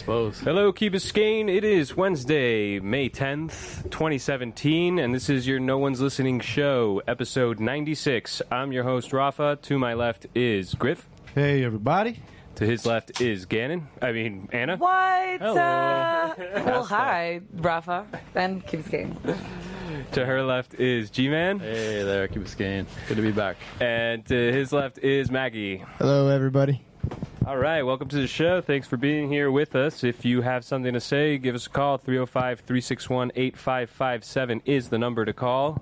suppose. Hello, Key Biscayne. It is Wednesday, May 10th, 2017, and this is your No One's Listening show, episode 96. I'm your host, Rafa. To my left is Griff. Hey, everybody. To his left is Anna. What? Hello. Well, hi, Rafa and Key Biscayne. To her left is G-Man. Hey there, Keep Biscayne. Good to be back. And to his left is Maggie. Hello, everybody. All right, welcome to the show. Thanks for being here with us. If you have something to say, give us a call. 305-361-8557 is the number to call.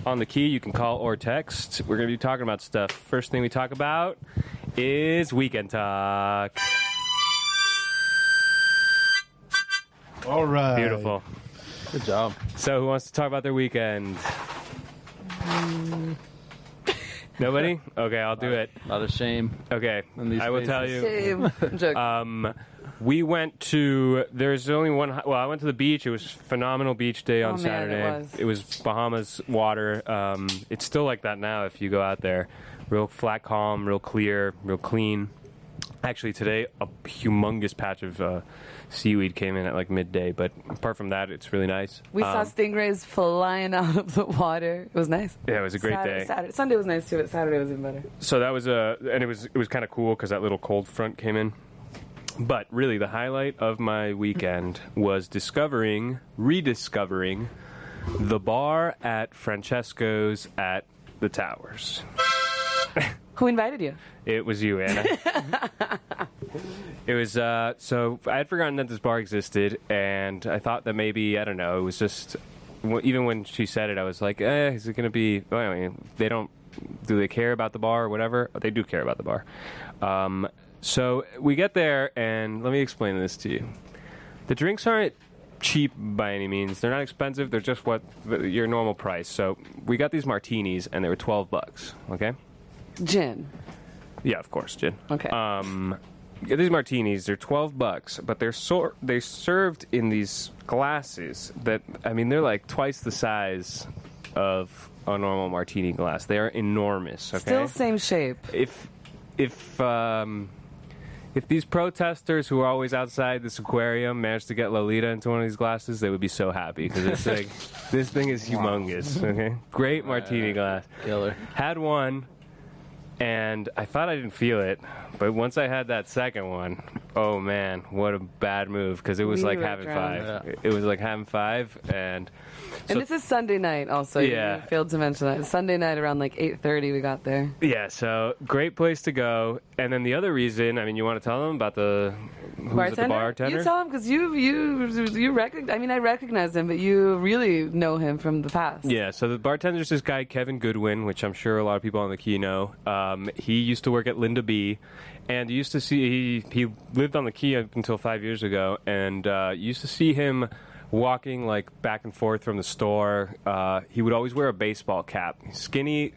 On the key, you can call or text. We're going to be talking about stuff. First thing we talk about is Weekend Talk. All right. Beautiful. Good job. So who wants to talk about their weekend? Nobody? Okay, I'll do it. Not a shame. Okay, In these I will spaces. tell you. Shame. I'm joking. We went to, there's only one, well, I went to the beach. It was phenomenal beach day on Oh, man, Saturday. it was. Bahamas water. It's still like that now if you go out there. Real flat, calm, real clear, real clean. Actually, today, a humongous patch of seaweed came in at like midday, but apart from that, it's really nice. We saw stingrays flying out of the water. It was nice. Yeah, it was a great day. Sunday was nice too, but Saturday was even better. So that was and it was kind of cool because that little cold front came in. But really, the highlight of my weekend was rediscovering the bar at Francesco's at the Towers. Who invited you? It was you, Anna. It was, so I had forgotten that this bar existed, and I thought that maybe, I don't know, it was just, even when she said it, I was like, is it going to be, well, I mean, do they care about the bar or whatever? They do care about the bar. So we get there, and let me explain this to you. The drinks aren't cheap by any means. They're not expensive. They're just your normal price. So we got these martinis, and they were $12, okay? Gin. Yeah, of course, gin. Okay. Get these martinis. They're $12, but they're served in these glasses that, I mean, they're like twice the size of a normal martini glass. They are enormous. Okay. Still same shape. If these protesters who are always outside this aquarium managed to get Lolita into one of these glasses, they would be so happy because it's like this thing is humongous. Okay, great martini glass. Killer. Had one. And I thought I didn't feel it, but once I had that second one, oh man, what a bad move, because it was We like were having drunk. five. It was like having five, and And this is Sunday night also. Yeah. You failed to mention that. Sunday night around like 8:30 we got there. yeah, so great place to go. And then the other reason, I mean, you want to tell them about the bartender? You tell him because you recognize. I mean, I recognize him, but you really know him from the past. Yeah, so the bartender's this guy, Kevin Goodwin, which I'm sure a lot of people on the key know. He used to work at Linda B, and you used to see, he lived on the key up until 5 years ago, and you used to see him walking like back and forth from the store. He would always wear a baseball cap. Skinny,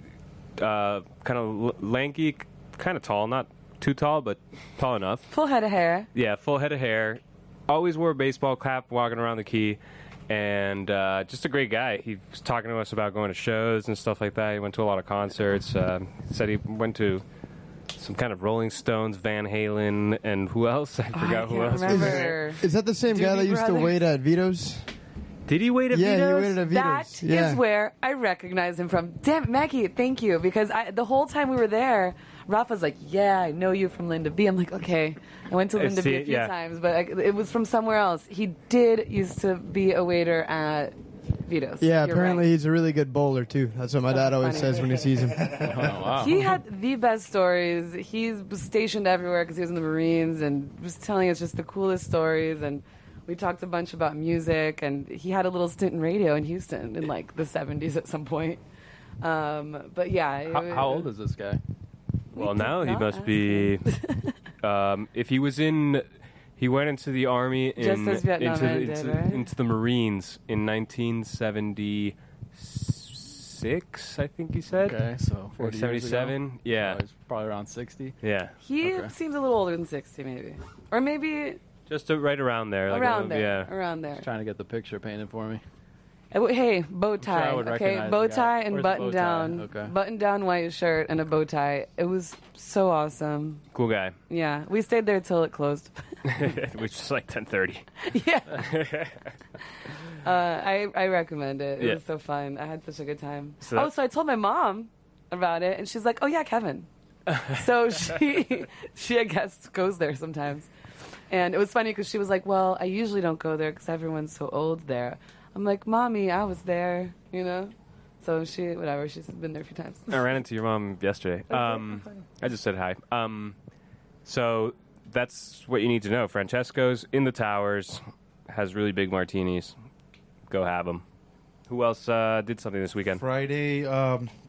kind of lanky, kind of tall, not too tall, but tall enough. Full head of hair. Yeah, full head of hair. Always wore a baseball cap walking around the key. And just a great guy. He was talking to us about going to shows and stuff like that. He went to a lot of concerts. Said he went to some kind of Rolling Stones, Van Halen, and who else? I forgot who else. Remember. Is that the same guy that Doobie used to Brothers? wait at Vito's? Did he wait at Yeah, Vito's? he waited at Vito's. That is where I recognize him from. Damn, Maggie, thank you. Because the whole time we were there, Rafa's like, yeah, I know you from Linda B. I'm like, okay. I went to Linda B a few times, but it was from somewhere else. He did used to be a waiter at Vito's. Yeah, You're apparently right. he's a really good bowler, too. That's what my dad always funny. says when he sees him. Oh, wow. He had the best stories. He was stationed everywhere because he was in the Marines and was telling us just the coolest stories. And we talked a bunch about music. And he had a little stint in radio in Houston in like the 70s at some point. But yeah. How old is this guy? Well, did now he not must ask be. If he was in, he went into the army Just as Vietnam ended, right? into the Marines in 1976. I think he said. Okay, so 40 years ago. 77. Yeah, So he's probably around 60. yeah, He Okay. seems a little older than 60, maybe. Or maybe just right around there. Like around there. Yeah. Around there. Trying to get the picture painted for me. Hey, bow sure I tie. would Okay, recognize bow the guy. tie and Where's the button bow tie? down. Okay. Button down white shirt and a bow tie. It was so awesome. Cool guy. Yeah, we stayed there till it closed. which is like 10:30. Yeah. I recommend it. It Yeah. was so fun. I had such a good time. So So I told my mom about it, and she's like, "Oh yeah, Kevin." So she I guess goes there sometimes, and it was funny because she was like, "Well, I usually don't go there because everyone's so old there." I'm like, "Mommy, I was there," you know. So she's been there a few times. I ran into your mom yesterday. I just said hi. So that's what you need to know. Francesco's in the towers, has really big martinis. Go have them. Who else did something this weekend? Friday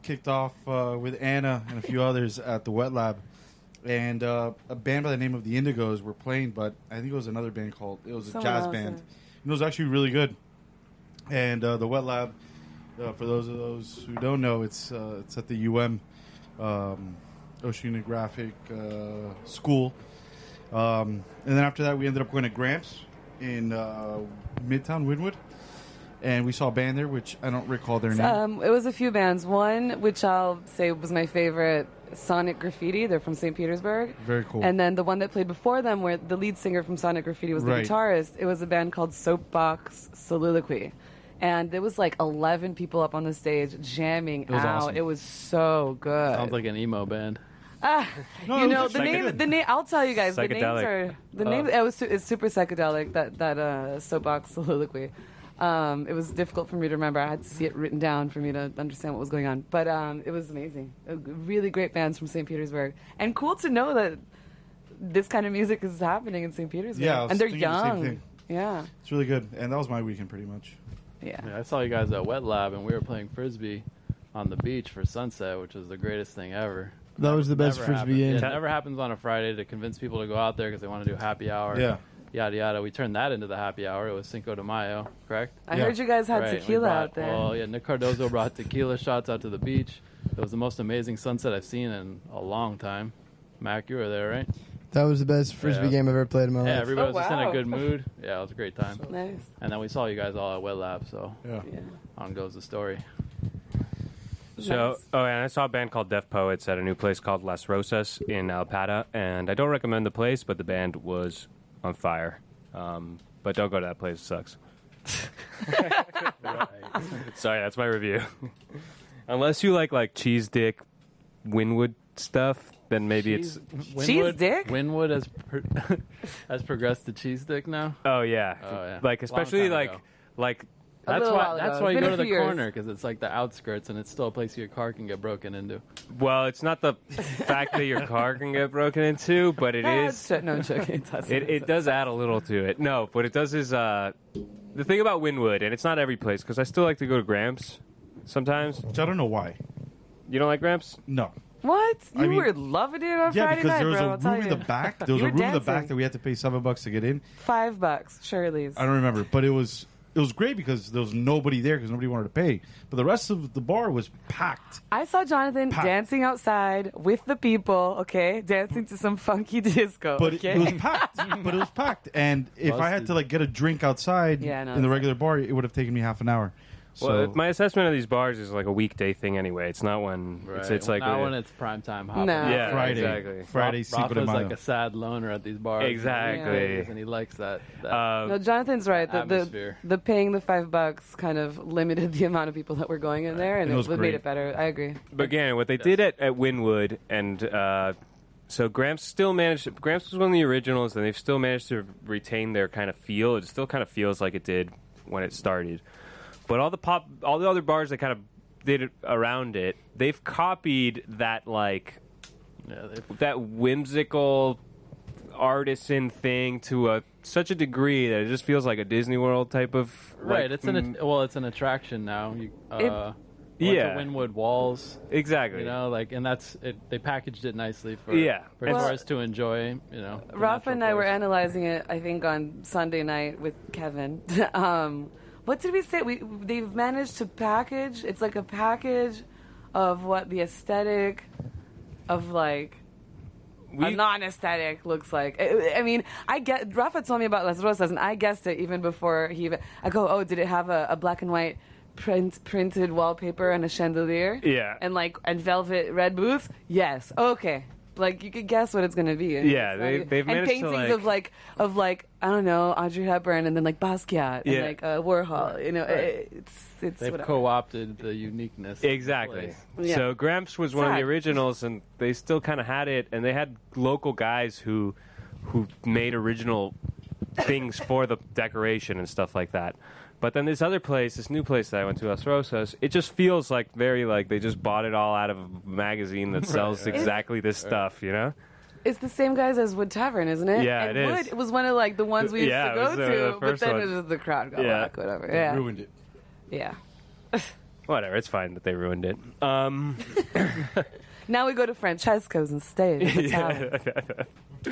kicked off with Anna and a few others at the Wet Lab. And a band by the name of the Indigos were playing, but I think it was another band called, it was a Someone jazz else, band. yeah. And it was actually really good. And the Wet Lab, for those of those who don't know, it's at the Oceanographic School. And then after that, we ended up going to Gramps in Midtown, Wynwood. And we saw a band there, which I don't recall their name. It was a few bands. One, which I'll say was my favorite, Sonic Graffiti. They're from St. Petersburg. Very cool. And then the one that played before them, where the lead singer from Sonic Graffiti was the Right. guitarist, it was a band called Soapbox Soliloquy. And there was like 11 people up on the stage jamming was out. awesome. It was so good. Sounds like an emo band. No, You it know was the actually name. good. The name. I'll tell you guys. The names Psychedelic. are the name. It's super psychedelic. That Soapbox Soliloquy. It was difficult for me to remember. I had to see it written down for me to understand what was going on. But it was amazing. Really great bands from St. Petersburg, and cool to know that this kind of music is happening in St. Petersburg. Yeah, I was and they're thinking the same young. thing. Yeah, It's really good. And that was my weekend pretty much. yeah. Yeah, I saw you guys at Wet Lab, and we were playing frisbee on the beach for sunset, which was the greatest thing ever. That was the best Never frisbee happens. game. Yeah, it never happens on a Friday to convince people to go out there because they want to do happy hour. Yeah. Yada yada. We turned that into the happy hour. It was Cinco de Mayo, correct? I Yeah. heard you guys had Right, we tequila brought- out there. Well, yeah, Nick Cardozo brought tequila shots out to the beach. It was the most amazing sunset I've seen in a long time. Mac, you were there, right? That was the best frisbee Yeah. game I've ever played in my Yeah, life. everybody Oh, was just in a wow. good mood. Yeah, it was a great time. Nice. And then we saw you guys all at Wet Lab, so Yeah. Yeah. on goes the story. So, Nice. and I saw a band called Deaf Poets at a new place called Las Rosas in Alpata, and I don't recommend the place, but the band was on fire. But don't go to that place; it sucks. Sorry, that's my review. Unless you like cheese dick, Wynwood stuff, then maybe it's. Cheese dick? Wynwood has progressed to cheese dick now. Oh yeah, Oh, yeah. like especially Long time ago. like A That's little why. while ago. That's It's why you been go a to the few years. corner because it's like the outskirts and it's still a place your car can get broken into. well, it's not the fact that your car can get broken into, but it is. No, I'm joking. It does add a little to it. No, what it does is the thing about Wynwood, and it's not every place because I still like to go to Gramps sometimes. Which I don't know why. You don't like Gramps? No. What? You I mean- were loving it on Yeah, Friday because night, there was bro. a I'll tell room in you. the back. There was You a were room in the back dancing. that we had to pay $7 to get in. $5, Shirley's. I don't remember, but it was great because there was nobody there because nobody wanted to pay. But the rest of the bar was packed. I saw Jonathan Packed. dancing outside with the people, okay? Dancing to some funky disco, But okay? it was packed. But it was packed. And if I had Busted. to get a drink outside Yeah, no, in the it's- regular bar, it would have taken me half an hour. So Well, my assessment of these bars is like a weekday thing anyway. It's not when it's like not when it's prime time. Hopping. No. yeah, Friday, exactly. Friday, Cinco de Rafa's Mayo. like a sad loner at these bars. Exactly. And he likes that. No, Jonathan's right. Atmosphere. The paying the $5 kind of limited the amount of people that were going in there, and It was it made great. it better. I agree. But again, what they did at Wynwood, and so Gramps still managed. Gramps was one of the originals, and they've still managed to retain their kind of feel. It still kind of feels like it did when it started. But all the other bars that kind of did it around it, they've copied that that whimsical artisan thing to such a degree that it just feels like a Disney World type of right. It's an attraction now. Yeah. The Wynwood walls. exactly. You know, and that's it. They packaged it nicely for Yeah. for Well, tourists to enjoy. You know, the Rafa and I natural were place. analyzing it, I think, on Sunday night with Kevin. What did we say? They've managed to package. It's like a package of what the aesthetic of a non-aesthetic looks like. I mean, Rafa told me about Las Rosas, and I guessed it even before he even. I go, oh, did it have a black and white printed wallpaper and a chandelier? Yeah. And velvet red booths? Yes. Okay. Like you could guess what it's gonna be. Yeah, they've managed and to, paintings like- of like I don't know, Audrey Hepburn, and then like Basquiat and like Warhol. You know, it's They've whatever. co-opted the uniqueness. Exactly. Of the place. Yeah. So Gramps was one of the Sad. originals, and they still kind of had it. And they had local guys who made original things for the decoration and stuff like that. But then this other place, this new place that I went to, Las Rosas, it just feels like very like they just bought it all out of a magazine that sells exactly this stuff, you know? It's the same guys as Wood Tavern, isn't it? Yeah, and it is. Wood, it was one of like the ones we used Yeah, to it go was the to, but first then one. it was the crowd got Yeah. back, whatever. Yeah, Ruined it. yeah. Whatever, it's fine that they ruined it. Now we go to Francesco's and stay in the tower.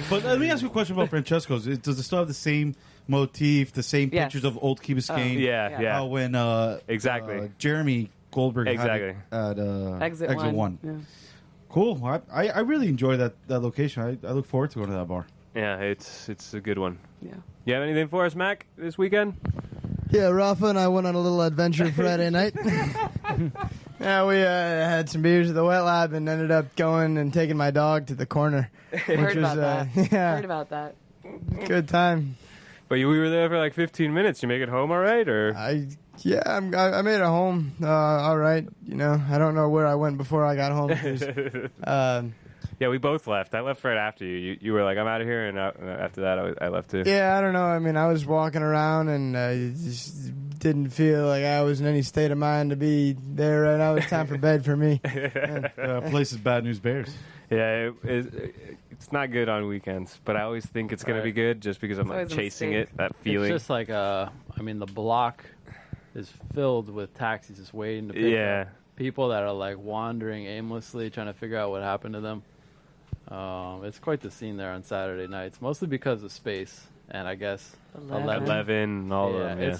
But let me ask you a question about Francesco's. Does it still have the same motif, the same Yes. pictures of old Key Biscayne? Yeah. How when Exactly. Jeremy Goldberg Exactly. had it at Exit one. Yeah. Cool. I really enjoy that location. I look forward to going to that bar. Yeah, it's a good one. Yeah. You have anything for us, Mac, this weekend? Yeah, Rafa and I went on a little adventure Friday night. Yeah, we had some beers at the wet lab and ended up going and taking my dog to the corner. Heard about that. Yeah, Heard about that. good time. But we were there for like 15 minutes. You make it home all right, or? I made it home all right. You know, I don't know where I went before I got home. 'Cause, Yeah, we both left. I left right after you. You were like, I'm out of here, and after that, I left too. yeah, I don't know. I mean, I was walking around and I just didn't feel like I was in any state of mind to be there right now. It's time for bed for me. Place is Bad News Bears. Yeah, it's not good on weekends, but I always think it's going to be good just because I'm like always a chasing mistake. it, that feeling. It's just like I mean, the block is filled with taxis just waiting to pick up people that are like wandering aimlessly, trying to figure out what happened to them. It's quite the scene there on Saturday nights, mostly because of space and I guess 11 and all of them. Yeah.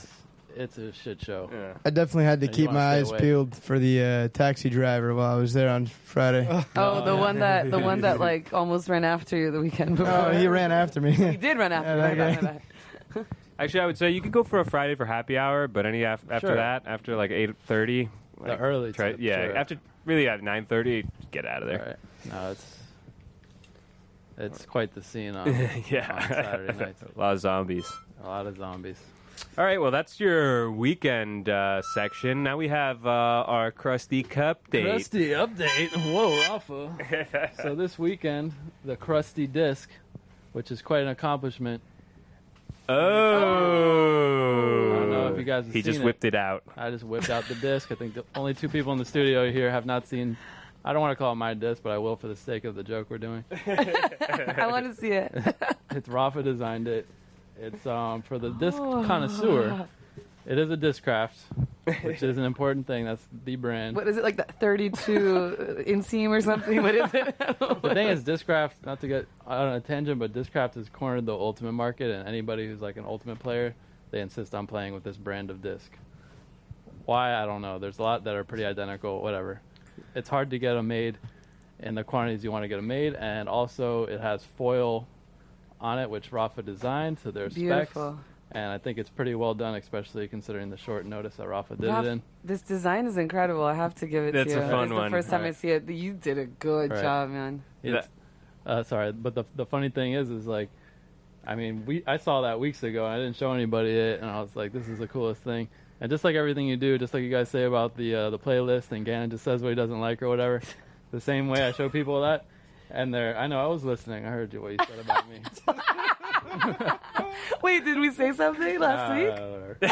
It's a shit show. Yeah. I definitely had to And you keep wanna my stay eyes away. peeled for the taxi driver while I was there on Friday. Oh, the one that like almost ran after you the weekend before. Oh, he ran after me. He did run after Yeah, you. that My bad. Actually, I would say you could go for a Friday for happy hour, but after Sure. that, after like 8:30, The early try, tip, yeah, sure. after really at 9:30, get out of there. Right. No, it's quite the scene on, Yeah, on Saturday nights. a lot of zombies. A lot of zombies. All right, well, that's your weekend section. Now we have our KRUSTy Cup date. KRUSTy update. Whoa, Alpha. So this weekend, the KRUSTy disc, which is quite an accomplishment. Oh. I don't know if you guys have He seen just it. whipped it out. I just whipped out the disc. I think the only two people in the studio here have not seen. I don't want to call it my disc, but I will for the sake of the joke we're doing. I want to see it. It's Rafa designed it. It's for the disc connoisseur. It is a Discraft, which is an important thing. That's the brand. What is it, like that 32 inseam or something? What is it? The thing is, Discraft, not to get on a tangent, but Discraft has cornered the ultimate market, and anybody who's like an ultimate player, they insist on playing with this brand of disc. Why? I don't know. There's a lot that are pretty identical, whatever. It's hard to get them made in the quantities you want to get them made, and also it has foil on it, which Rafa designed, so there's Beautiful. specs. And I think it's pretty well done, especially considering the short notice that Rafa did it in. This design is incredible. I have to give it That's to you. a fun It's one. the first time I Right. see it. You did a good Right. job, man. It's, sorry, but the funny thing is like, I mean, I saw that weeks ago, and I didn't show anybody it, and I was like, this is the coolest thing. And just like everything you do, just like you guys say about the playlist, and Gannon just says what he doesn't like or whatever, the same way I show people that, and I know I was listening. I heard what you said about me. Wait, did we say something last week?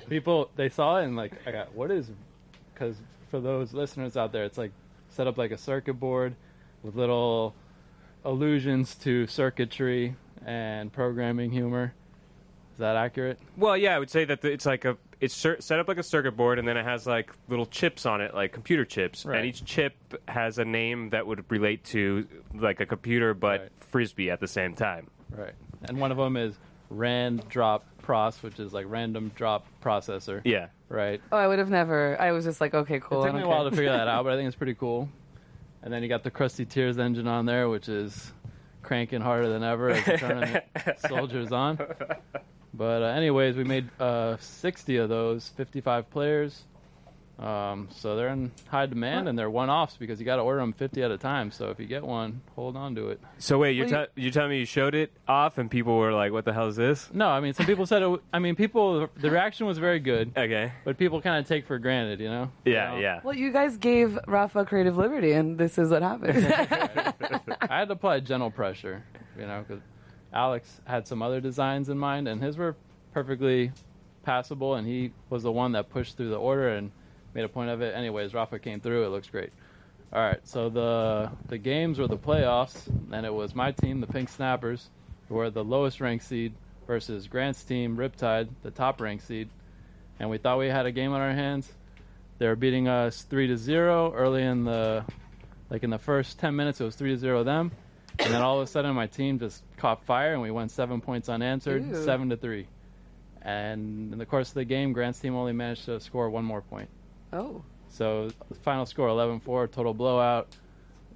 People, they saw it and like, because for those listeners out there, it's like set up like a circuit board with little allusions to circuitry and programming humor. Is that accurate? Well, yeah, I would say that it's like it's set up like a circuit board, and then it has like little chips on it, like computer chips, Right. and each chip has a name that would relate to like a computer, but Right. frisbee at the same time. Right. And one of them is Rand Drop Pros, which is like random drop processor. Yeah. Right. Oh, I would have never. I was just like, okay, cool. It I took me a don't while care. to figure that out, but I think it's pretty cool. And then you got the KRUSTy Tears engine on there, which is cranking harder than ever as the tournament soldiers on. But anyways, we made 60 of those, 55 players. So they're in high demand, and they're one-offs because you got to order them 50 at a time. So if you get one, hold on to it. So wait, you're telling me you showed it off, and people were like, "What the hell is this?" No, I mean, some people said it. I mean, the reaction was very good. Okay. But people kind of take for granted, you know? Yeah, yeah. Well, you guys gave Rafa creative liberty, and this is what happened. I had to apply gentle pressure, you know, because Alex had some other designs in mind, and his were perfectly passable, and he was the one that pushed through the order and made a point of it. Anyways, Rafa came through. It looks great. All right, so the games were the playoffs, and it was my team, the Pink Snappers, who were the lowest ranked seed, versus Grant's team, Riptide, the top ranked seed. And we thought we had a game on our hands. They were beating us 3-0 early in the first 10 minutes. It was 3-0 them, and then all of a sudden my team just caught fire, and we won 7 points unanswered, 7-3. And in the course of the game, Grant's team only managed to score one more point. Oh. So the final score 11-4, total blowout.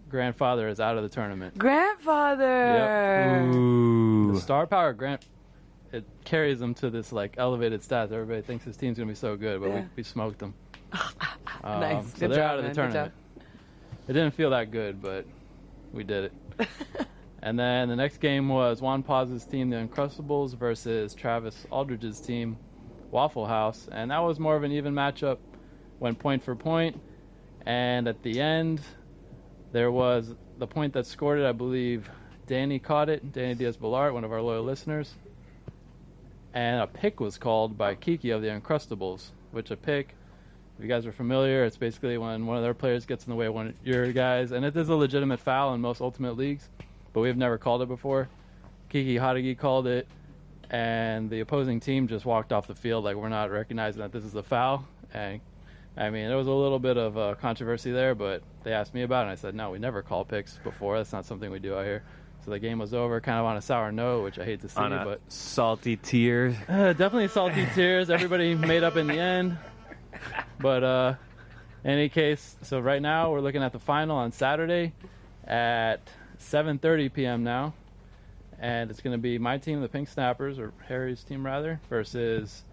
Grandfather is out of the tournament. Grandfather. Yep. Ooh. The star power Grant, it carries him to this like elevated stats. Everybody thinks his team's gonna be so good, but we smoked them. Nice. So Good they're job, out of the man. tournament. It didn't feel that good, but we did it. And then the next game was Juan Paz's team, the Uncrustables, versus Travis Aldridge's team, Waffle House, and that was more of an even matchup. Went point for point, and at the end, there was the point that scored it. I believe Danny caught it, Danny Diaz-Balart, one of our loyal listeners, and a pick was called by Kiki of the Uncrustables, which a pick, if you guys are familiar, it's basically when one of their players gets in the way of one of your guys, and it is a legitimate foul in most Ultimate Leagues, but we've never called it before. Kiki Hadagi called it, and the opposing team just walked off the field like we're not recognizing that this is a foul, and I mean, there was a little bit of controversy there, but they asked me about it, and I said, no, we never call picks before. That's not something we do out here. So the game was over, kind of on a sour note, which I hate to see. On a but salty tears. Definitely salty tears. Everybody made up in the end. But in any case, so right now we're looking at the final on Saturday at 7:30 p.m. now. And it's going to be my team, the Pink Snappers, or Harry's team rather, versus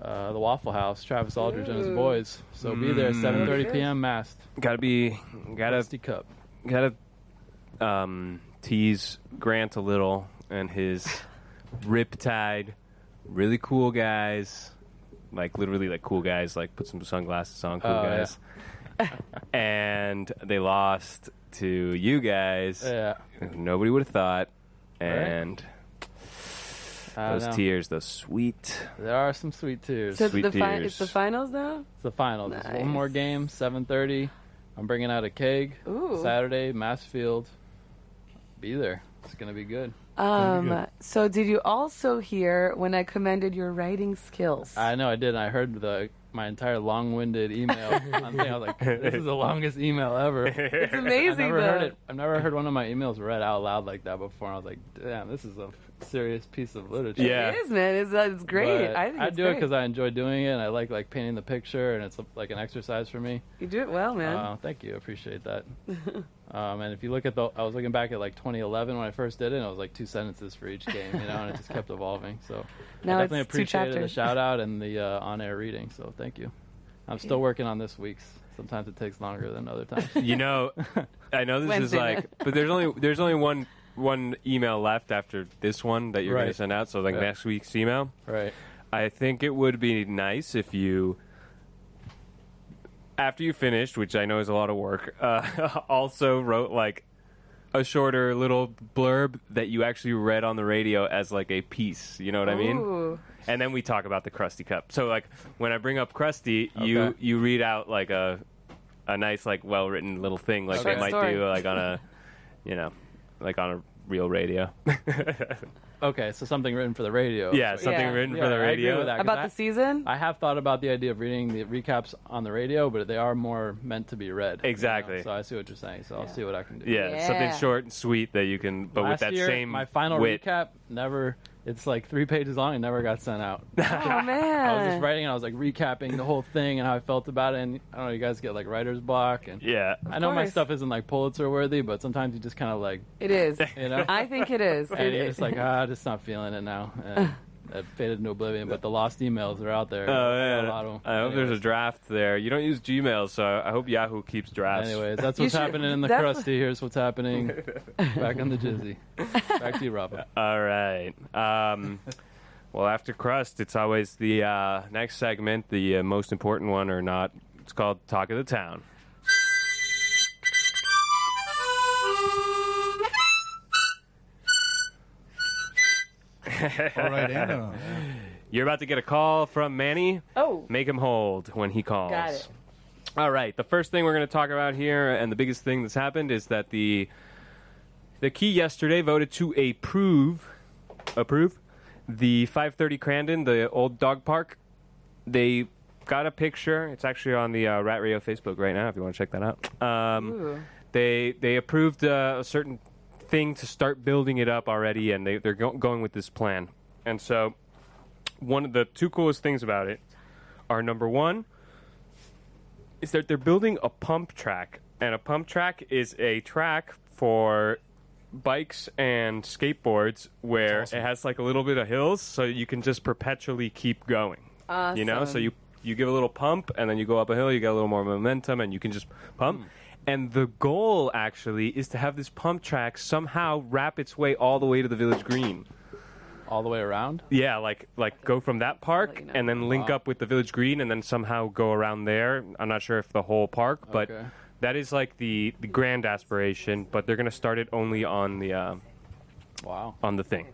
the Waffle House, Travis Aldridge and his boys. So be there at 7:30 p.m. masked. Gotta Cup. tease Grant a little and his Riptide, really cool guys, like literally like cool guys, like put some sunglasses on, cool guys. Yeah. And they lost to you guys. Yeah. Nobody would have thought. And those tears, those sweet. There are some sweet tears. So Sweet tears. it's the finals now? It's the finals. Nice. There's one more game, 7:30. I'm bringing out a keg. Ooh. Saturday, Massfield. Be there. It's going to be good. So did you also hear when I commended your writing skills? I know I did. And I heard my entire long-winded email. I was like, this is the longest email ever. It's amazing, I've never heard one of my emails read out loud like that before. I was like, damn, this is a serious piece of literature. Yeah. It is, man. It's great. But I think I it's do it great. because I enjoy doing it, and I like painting the picture, and it's like an exercise for me. You do it well, man. Thank you. I appreciate that. And if you look at I was looking back at like 2011 when I first did it, and it was like 2 sentences for each game, and it just kept evolving. So Now I definitely it's 2 appreciated the chapters. shout out and the on-air reading. So thank you. I'm still working on this week's. Sometimes it takes longer than other times. You know, I know this Wednesday is like, but there's only one email left after this one that you're going to Right. send out. So like Yeah. next week's email. Right. I think it would be nice if you, after you finished, which I know is a lot of work, also wrote like a shorter little blurb that you actually read on the radio as like a piece. You know what I mean? Ooh. And then we talk about the KRUSTy Cup. So like when I bring up KRUSTy, Okay. you read out like a nice like well written little thing like Short they might story. do like on a like on a real radio. Okay, so something written for the radio. Yeah, something Yeah. written Yeah, for the I agree radio. with that. 'cause About the season? I have thought about the idea of reading the recaps on the radio, but they are more meant to be read. Exactly. So I see what you're saying. So I'll see what I can do. Yeah, Yeah. something short and sweet that you can, but with Last that year, same my final wit. recap never. It's like 3 pages long and never got sent out. Oh, I man. was just writing and I was like recapping the whole thing and how I felt about it. And I don't know, you guys get like writer's block. And Yeah. I know my course. stuff isn't like Pulitzer worthy, but sometimes you just kind of like, It is. you know, I think it is. and you're just like, just not feeling it now. And that faded into oblivion, but the lost emails are out there. Oh, yeah. A lot of them. I hope there's a draft there. You don't use Gmail, so I hope Yahoo keeps drafts. Anyways, that's what's happening in the KRUSTy. Here's what's happening back on the Jizzy. Back to you, Rafa. All right. Well, after Crust, it's always the next segment, the most important one or not. It's called Talk of the Town. All right, Anna. You're about to get a call from Manny. Oh. Make him hold when he calls. Got it. All right. The first thing we're going to talk about here, and the biggest thing that's happened, is that the key yesterday voted to approve the 530 Crandon, the old dog park. They got a picture. It's actually on the Rat Radio Facebook right now if you want to check that out. They approved a certain thing to start building it up already, and they're going with this plan. And so one of the two coolest things about it are, number one, is that they're building a pump track. And a pump track is a track for bikes and skateboards where it has like a little bit of hills, so you can just perpetually keep going. Awesome. You know, so you give a little pump, and then you go up a hill, you get a little more momentum, and you can just pump. And the goal, actually, is to have this pump track somehow wrap its way all the way to the Village Green. All the way around? Yeah, like go from that park and then link up with the Village Green and then somehow go around there. I'm not sure if the whole park, but that is like the grand aspiration. But they're going to start it only on the on the thing.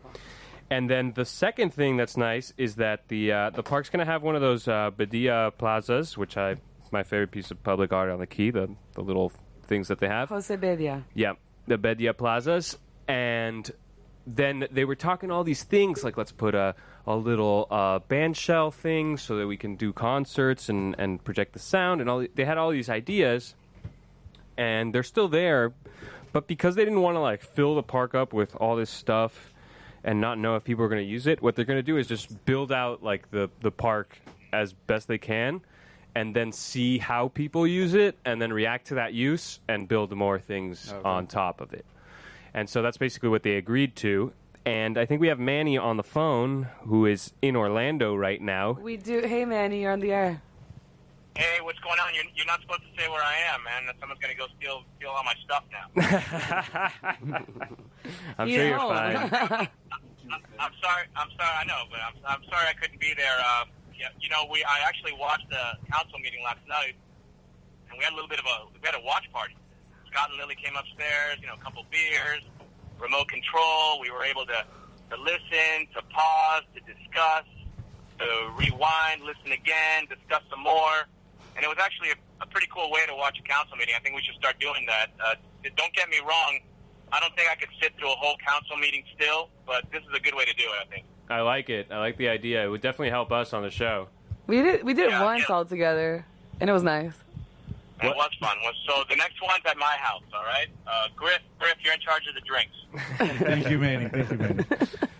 And then the second thing that's nice is that the park's going to have one of those Badia plazas, which my favorite piece of public art on the key, the little things that they have. Jose Bedia. Yeah, the Badia plazas. And then they were talking all these things, like let's put a little band shell thing so that we can do concerts and project the sound. And they had all these ideas, and they're still there. But because they didn't want to like fill the park up with all this stuff and not know if people are going to use it, what they're going to do is just build out like the park as best they can, and then see how people use it, and then react to that use and build more things on top of it. And so that's basically what they agreed to. And I think we have Manny on the phone, who is in Orlando right now. We do. Hey, Manny, you're on the air. Hey, what's going on? You're not supposed to say where I am, man. Someone's going to go steal all my stuff now. I'm sure you're fine. I'm sorry. I know, but I'm sorry I couldn't be there. You know, I actually watched the council meeting last night, and we had a watch party. Scott and Lily came upstairs, you know, a couple beers, remote control. We were able to listen, to pause, to discuss, to rewind, listen again, discuss some more. And it was actually a pretty cool way to watch a council meeting. I think we should start doing that. Don't get me wrong. I don't think I could sit through a whole council meeting still, but this is a good way to do it, I think. I like it. I like the idea. It would definitely help us on the show. We did it once all together, and it was nice. It was fun. So the next one's at my house, all right? Griff, you're in charge of the drinks. Thank you, Manny.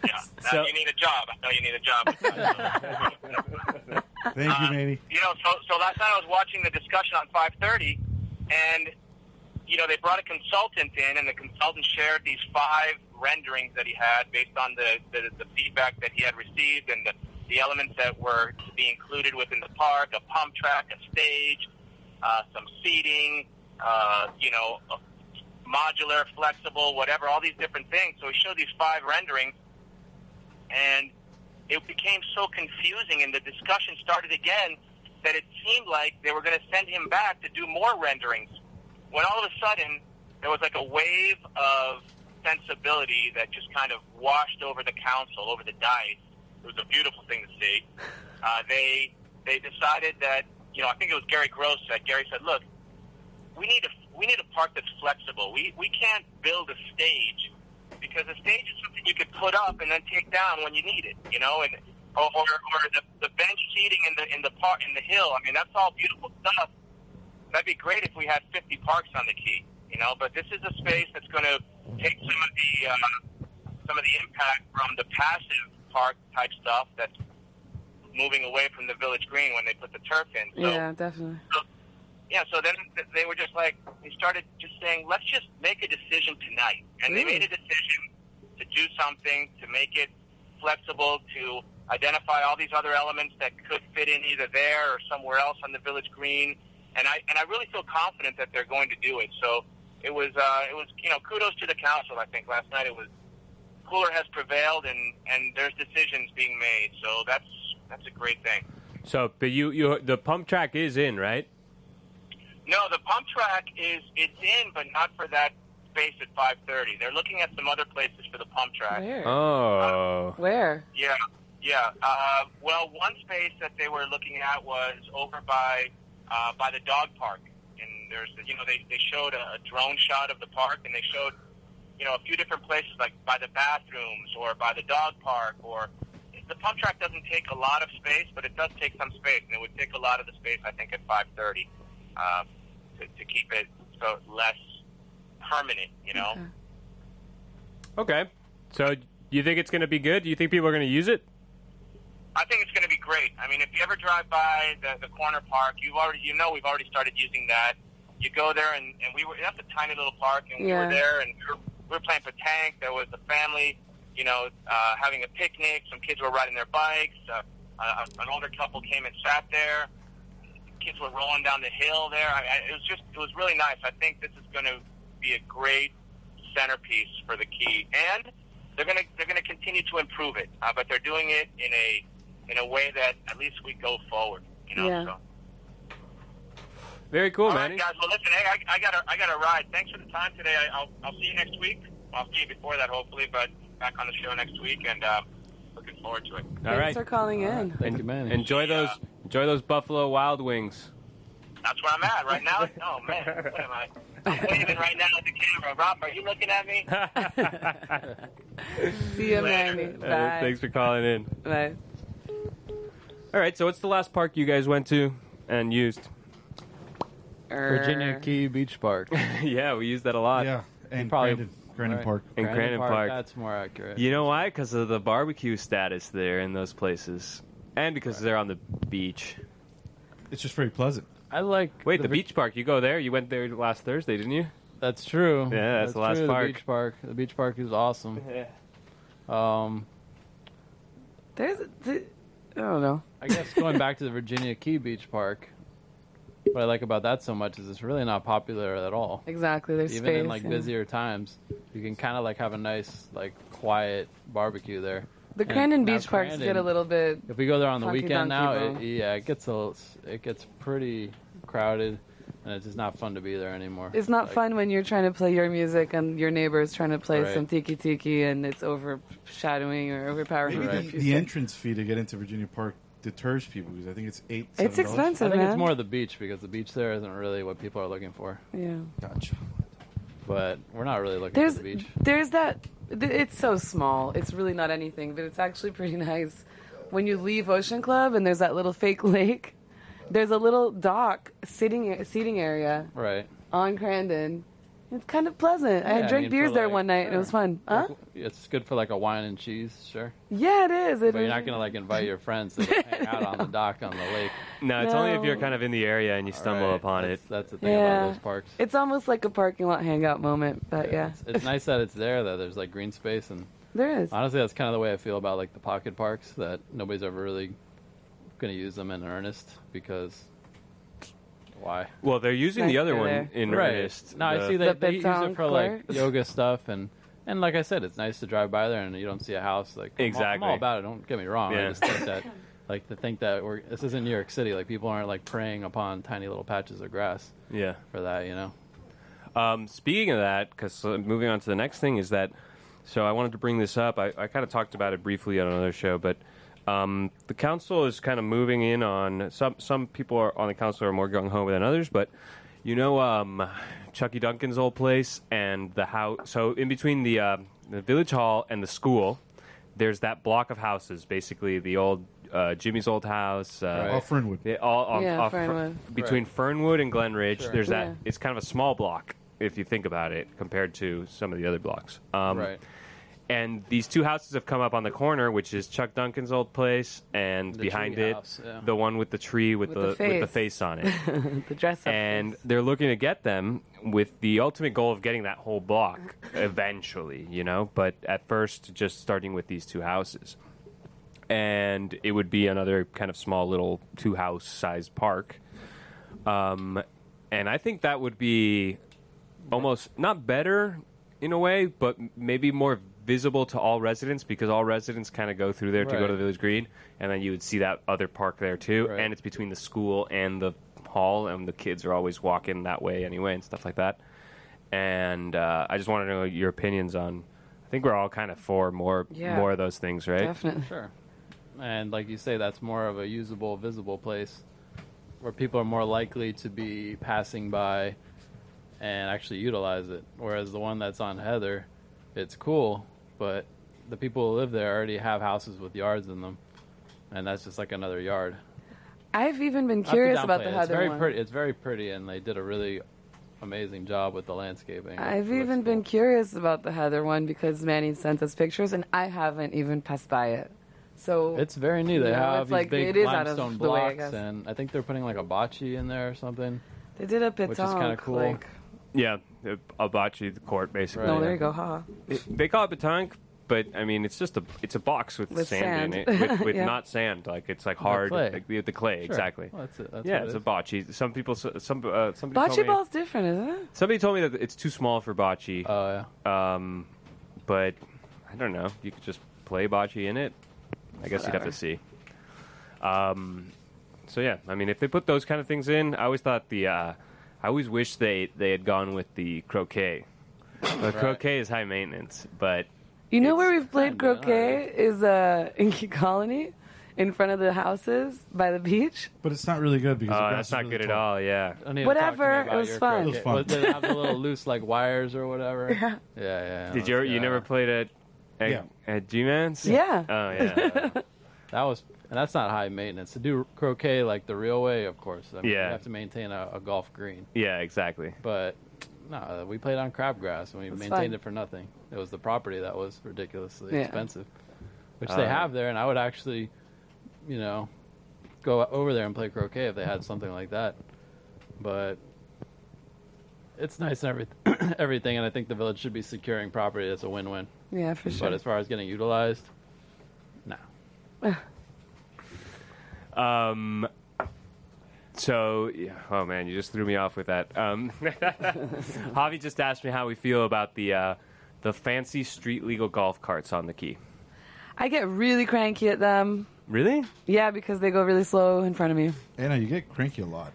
Yeah. Now you need a job. I know you need a job. Thank you, Manny. You know, so last night I was watching the discussion on 530, and, you know, they brought a consultant in, and the consultant shared these 5 renderings that he had based on the feedback that he had received and the elements that were to be included within the park, a pump track, a stage, some seating, you know, modular, flexible, whatever, all these different things. So he showed these 5 renderings, and it became so confusing, and the discussion started again that it seemed like they were going to send him back to do more renderings, when all of a sudden there was like a wave of sensibility that just kind of washed over the council, over the dais. It was a beautiful thing to see. They decided that, you know, I think it was Gary Gross said. Gary said, "Look, we need a park that's flexible. We can't build a stage because a stage is something you could put up and then take down when you need it, you know, and or the bench seating in the park in the hill. I mean, that's all beautiful stuff. That'd be great if we had 50 parks on the key, you know. But this is a space that's going to take some of the impact from the passive park type stuff that's moving away from the Village Green when they put the turf in. So, yeah, definitely. So then they were just like, they started just saying, let's just make a decision tonight. And they made a decision to do something to make it flexible to identify all these other elements that could fit in either there or somewhere else on the village green. And I really feel confident that they're going to do it. So it was kudos to the council. I think last night it was cooler has prevailed, and there's decisions being made. So that's a great thing. So, but you the pump track is in, right? No, the pump track it's in, but not for that space at 5:30. They're looking at some other places for the pump track. Where? Oh. Where? Yeah. Well, one space that they were looking at was over by the dog park, and there's they showed a drone shot of the park, and they showed a few different places like by the bathrooms or by the dog park. Or the pump track doesn't take a lot of space, but it does take some space, and it would take a lot of the space I think at 5:30 to keep it so less permanent. Okay. So you think it's going to be good? Do you think people are going to use it? I think it's going to be great. I mean, if you ever drive by the corner park, we've already started using that. You go there, and that's a tiny little park, and we were there, and we were playing petanque. There was a family, having a picnic. Some kids were riding their bikes. An older couple came and sat there. Kids were rolling down the hill there. It was really nice. I think this is going to be a great centerpiece for the Key, and they're going to continue to improve it. But they're doing it in a way that at least we go forward. Yeah. So. Very cool, All man. right, guys. Well, listen, hey, I got a ride. Thanks for the time today. I'll see you next week. I'll see you before that, hopefully, but back on the show next week, and looking forward to it. All right. Thanks for calling in. Thank you, man. Enjoy those Buffalo Wild Wings. That's where I'm at right now. Oh man, what am I? I'm waving right now at the camera. Rob, are you looking at me? See you, Manny. Bye. Thanks for calling in. Bye. All right. So what's the last park you guys went to and used? Virginia Key Beach Park. Yeah, we used that a lot. Yeah, and probably- Crandon right. Park. In Crandon Park. That's more accurate. You know why? Because of the barbecue status there in those places, and because they're on the beach. It's just very pleasant. I like. Wait, the beach park. You go there. You went there last Thursday, didn't you? That's true. Yeah, that's the last true, park. The beach park. The beach park is awesome. Yeah. I don't know. I guess going back to the Virginia Key Beach Park, what I like about that so much is it's really not popular at all. Exactly. There's Even space. in like busier times, you can kind of like have a nice like quiet barbecue there. The And Crandon now Beach Parks Crandon- get a little bit. If we go there on the Funky weekend now, donkey, bro. it gets pretty crowded, and it's just not fun to be there anymore. It's not Like, fun when you're trying to play your music and your neighbor's trying to play Right. some tiki tiki and it's overshadowing or overpowering. Maybe Right. the entrance fee to get into Virginia Park deters people because I think it's $7. It's I expensive, think man. it's more the beach because the beach there isn't really what people are looking for. Yeah. Gotcha. But we're not really looking There's for the beach. there's that. It's so small. It's really not anything, but it's actually pretty nice. When you leave Ocean Club and there's that little fake lake, there's a little dock seating area Right. on Crandon. It's kind of pleasant. I Yeah, drank for, beers there like, one night and it was fun. Huh? like, it's good for like a wine and cheese, sure. Yeah, it is. But you're not gonna like invite your friends to go hang out on the dock on the lake. No, it's only if No. you're kind of in the area and you stumble Right. upon it. That's the thing Yeah. about those parks. It's almost like a parking lot hangout moment, but yeah. It's nice that it's there. That there's like green space, and There is. honestly, that's kind of the way I feel about like the pocket parks. That nobody's ever really gonna use them in earnest because why? Well, they're using Nice the other they're one there. in Right. earnest. No, I The- see The they use it pétanque for like court. yoga stuff, and like I said, it's nice to drive by there and you don't see a house. Like I'm Exactly. all about it. Don't get me wrong. Yeah. I just think that like to think that this isn't New York City. Like people aren't like preying upon tiny little patches of grass Yeah. for that. You know. Speaking of that, because moving on to the next thing is that, so I wanted to bring this up. I kind of talked about it briefly on another show, but the council is kind of moving in on some people on the council are more gung ho than others, but you know, Chucky Duncan's old place and the house. So in between the village hall and the school, there's that block of houses, basically the old Jimmy's old house. Off Fernwood. Fernwood. Between Fernwood and Glenridge, Sure. there's that. Yeah. It's kind of a small block if you think about it compared to some of the other blocks. Right. And these two houses have come up on the corner, which is Chuck Duncan's old place, and The behind tree it, house, yeah. the one with the tree with With the the face. face on it. The dress up. And face. they're looking to get them with the ultimate goal of getting that whole block eventually, you know. But at first, just starting with these two houses. and it would be another kind of small little 2-house sized park. And I think that would be almost not better in a way, but maybe more visible to all residents, because all residents kind of go through there to go to the Village Green, and then you would see that other park there too, and it's between the school and the hall, and the kids are always walking that way anyway and stuff like that. And I just want to know your opinions on, I think we're all kind of for more of those things, right? Definitely. Sure. And like you say, that's more of a usable, visible place where people are more likely to be passing by and actually utilize it. Whereas the one that's on Heather, it's cool, but the people who live there already have houses with yards in them, and that's just like another yard. I've even been curious about the Heather one. It's very pretty, and they did a really amazing job with the landscaping. I've even been curious about the Heather one because Manny sent us pictures, and I haven't even passed by it. So it's very neat. They have these big limestone blocks, and I think they're putting like a bocce in there or something. They did a pétanque, which is kind of cool. Like, yeah, a bocce court, basically. No, there you go, haha. They call it pétanque, but I mean, it's just it's a box with sand in it, with not sand. Like it's like hard, like the clay, exactly. Well, that's it. It's a bocce. Some people, somebody bocce ball's different, isn't it? Somebody told me that it's too small for bocce. Oh yeah. But I don't know. You could just play bocce in it. I guess you'd have to see. So yeah, I mean, if they put those kind of things in, I always thought I always wish they had gone with the croquet. The croquet is high maintenance, but you know where we've played croquet is in Key Colony, in front of the houses by the beach. But it's not really good because that's not good at all. Yeah. Whatever, it was fun. It was fun. Did it have the little loose like wires or whatever? Yeah. Did you never played at G-Man's? Yeah. Oh yeah. And that's not high maintenance. To do croquet like the real way, of course. I mean, you have to maintain a golf green. Yeah, exactly. But no, we played on crabgrass and we maintained it for nothing. It was the property that was ridiculously expensive, which they have there. And I would actually, go over there and play croquet if they had something like that. But it's nice and everything, and I think the village should be securing property. That's a win-win. Yeah, for sure. But as far as getting utilized, no. So, oh man, you just threw me off with that. Javi just asked me how we feel about the fancy street legal golf carts on the Key. I get really cranky at them. Really? Yeah, because they go really slow in front of me. Anna, you get cranky a lot.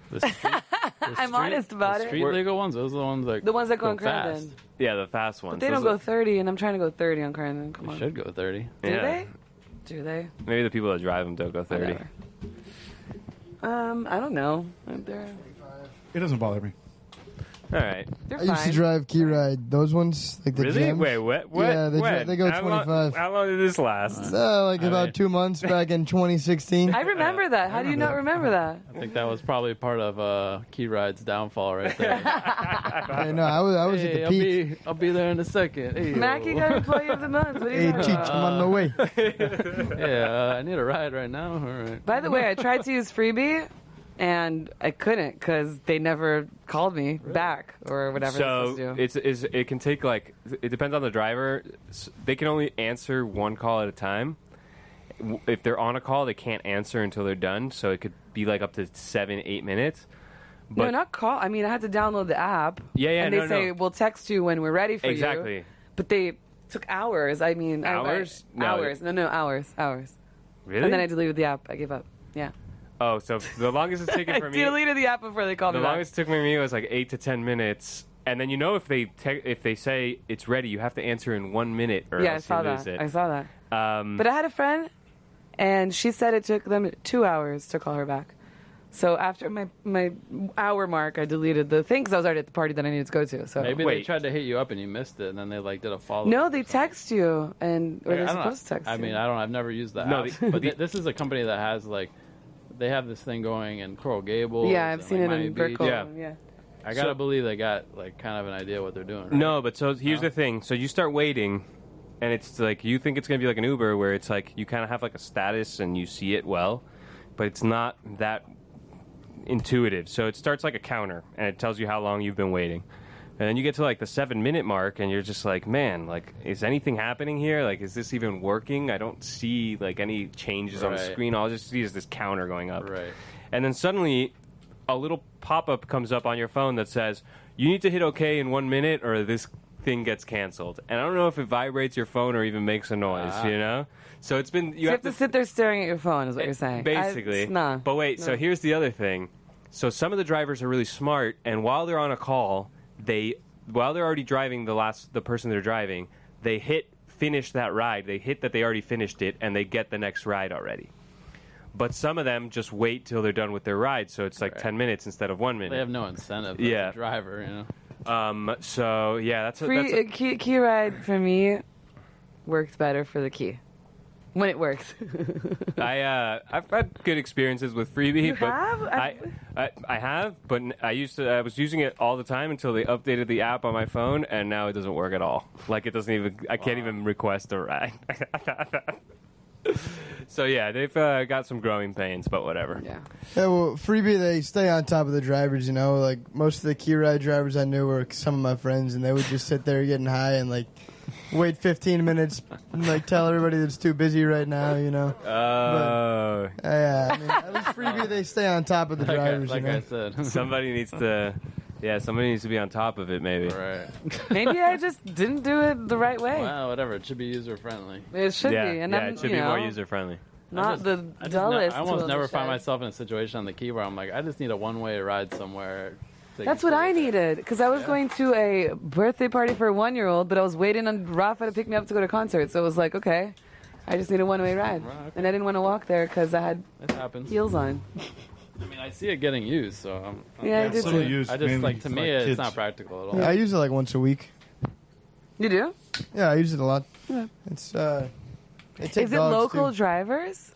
I'm honest about it. Street legal ones, those are the ones that go on Crandon. fast. Yeah, the fast ones. But they don't go 30, and I'm trying to go 30 on Crandon. Come on. Should go 30. Do they? Maybe the people that drive them don't go 30. Whatever. I don't know. It doesn't bother me. All right. They're I used to drive Keyride. Those ones, like the really? gems. Wait, what? Yeah, they go how 25. How long did this last? About 2 months back in 2016. I remember that. How do you not remember that? I think that was probably part of Keyride's downfall right there. I know. I was at the peak. I'll be there in a second. Hey, Mackie got Employee of the Month. What are you talking about? I'm on the way. I need a ride right now. All right. By the way, I tried to use freebie, and I couldn't because they never called me back or whatever. So they're supposed to do. it can take it depends on the driver. They can only answer one call at a time. If they're on a call, they can't answer until they're done. So it could be like up to 7-8 minutes. But no, not call. I mean, I had to download the app. Yeah, and they say we'll text you when we're ready for you. Exactly. But they took hours. I mean, hours? Hours. No, hours. Really? And then I deleted the app. I gave up. Yeah. Oh, so the longest it's taken for me. I deleted the app before they called me The back. longest it took me was like 8 to 10 minutes. And then if they say it's ready, you have to answer in 1 minute or else you lose it. I saw that. But I had a friend, and she said it took them 2 hours to call her back. So after my hour mark, I deleted the thing because I was already at the party that I needed to go to. So maybe they tried to hit you up and you missed it, and then they did a follow-up. No, they text you, or they're supposed to text you. I mean, I've never used that app. But this is a company that has they have this thing going in Coral Gables. Yeah, I've seen it in Brickell. Yeah. I gotta believe they got kind of an idea what they're doing. Right? No, but so here's the thing. So you start waiting, and it's like you think it's gonna be like an Uber, where it's like you kind of have like a status and you see it well, but it's not that intuitive. So it starts like a counter, and it tells you how long you've been waiting. And then you get to like the 7-minute mark, and you're just like, man, like, is anything happening here? Like, is this even working? I don't see like any changes on the screen. All I just see is this counter going up. Right. And then suddenly, a little pop-up comes up on your phone that says, you need to hit OK in 1 minute, or this thing gets canceled. And I don't know if it vibrates your phone or even makes a noise. You know. So it's been You have to sit there staring at your phone, is what you're saying. Basically. Nah. But wait, so here's the other thing. So some of the drivers are really smart, and while they're on a call, while they're already driving the person they're driving, they hit finish that ride. They hit that they already finished it, and they get the next ride already. But some of them just wait till they're done with their ride, so it's like 10 minutes instead of 1 minute. They have no incentive as a driver, you know. So yeah, that's key ride for me works better for the key. When it works. I've had good experiences with freebie. You but have? I have, but I was using it all the time until they updated the app on my phone, and now it doesn't work at all. Like it doesn't even. I can't even request a ride. So yeah, they've got some growing pains, but whatever. Yeah. Yeah, well, freebie, they stay on top of the drivers, you know. Like most of the key ride drivers I knew were some of my friends, and they would just sit there getting high and like wait 15 minutes and like tell everybody that's too busy right now, you know. Yeah, I mean, at least freebie, they stay on top of the drivers. Like you know? I said, somebody needs to be on top of it, maybe. Right. Maybe I just didn't do it the right way. Well, whatever. It should be user friendly. It should be, and it should be more user friendly. Not the dullest. I almost never find shy. myself in a situation on the key where I'm like, I just need a one-way ride somewhere. That's what I needed, because I was going to a birthday party for a 1-year-old, but I was waiting on Rafa to pick me up to go to concert. So it was like, okay, I just need a one-way ride. Right, okay. And I didn't want to walk there because I had It happens. heels on. I mean, I see it getting used, so I'm Yeah, I did Still too. used, I just mainly like to for, me, like, it's kids. not practical at all. Yeah, I use it like once a week. You do? Yeah, I use it a lot. Yeah. It's they take Is it dogs, local too. drivers?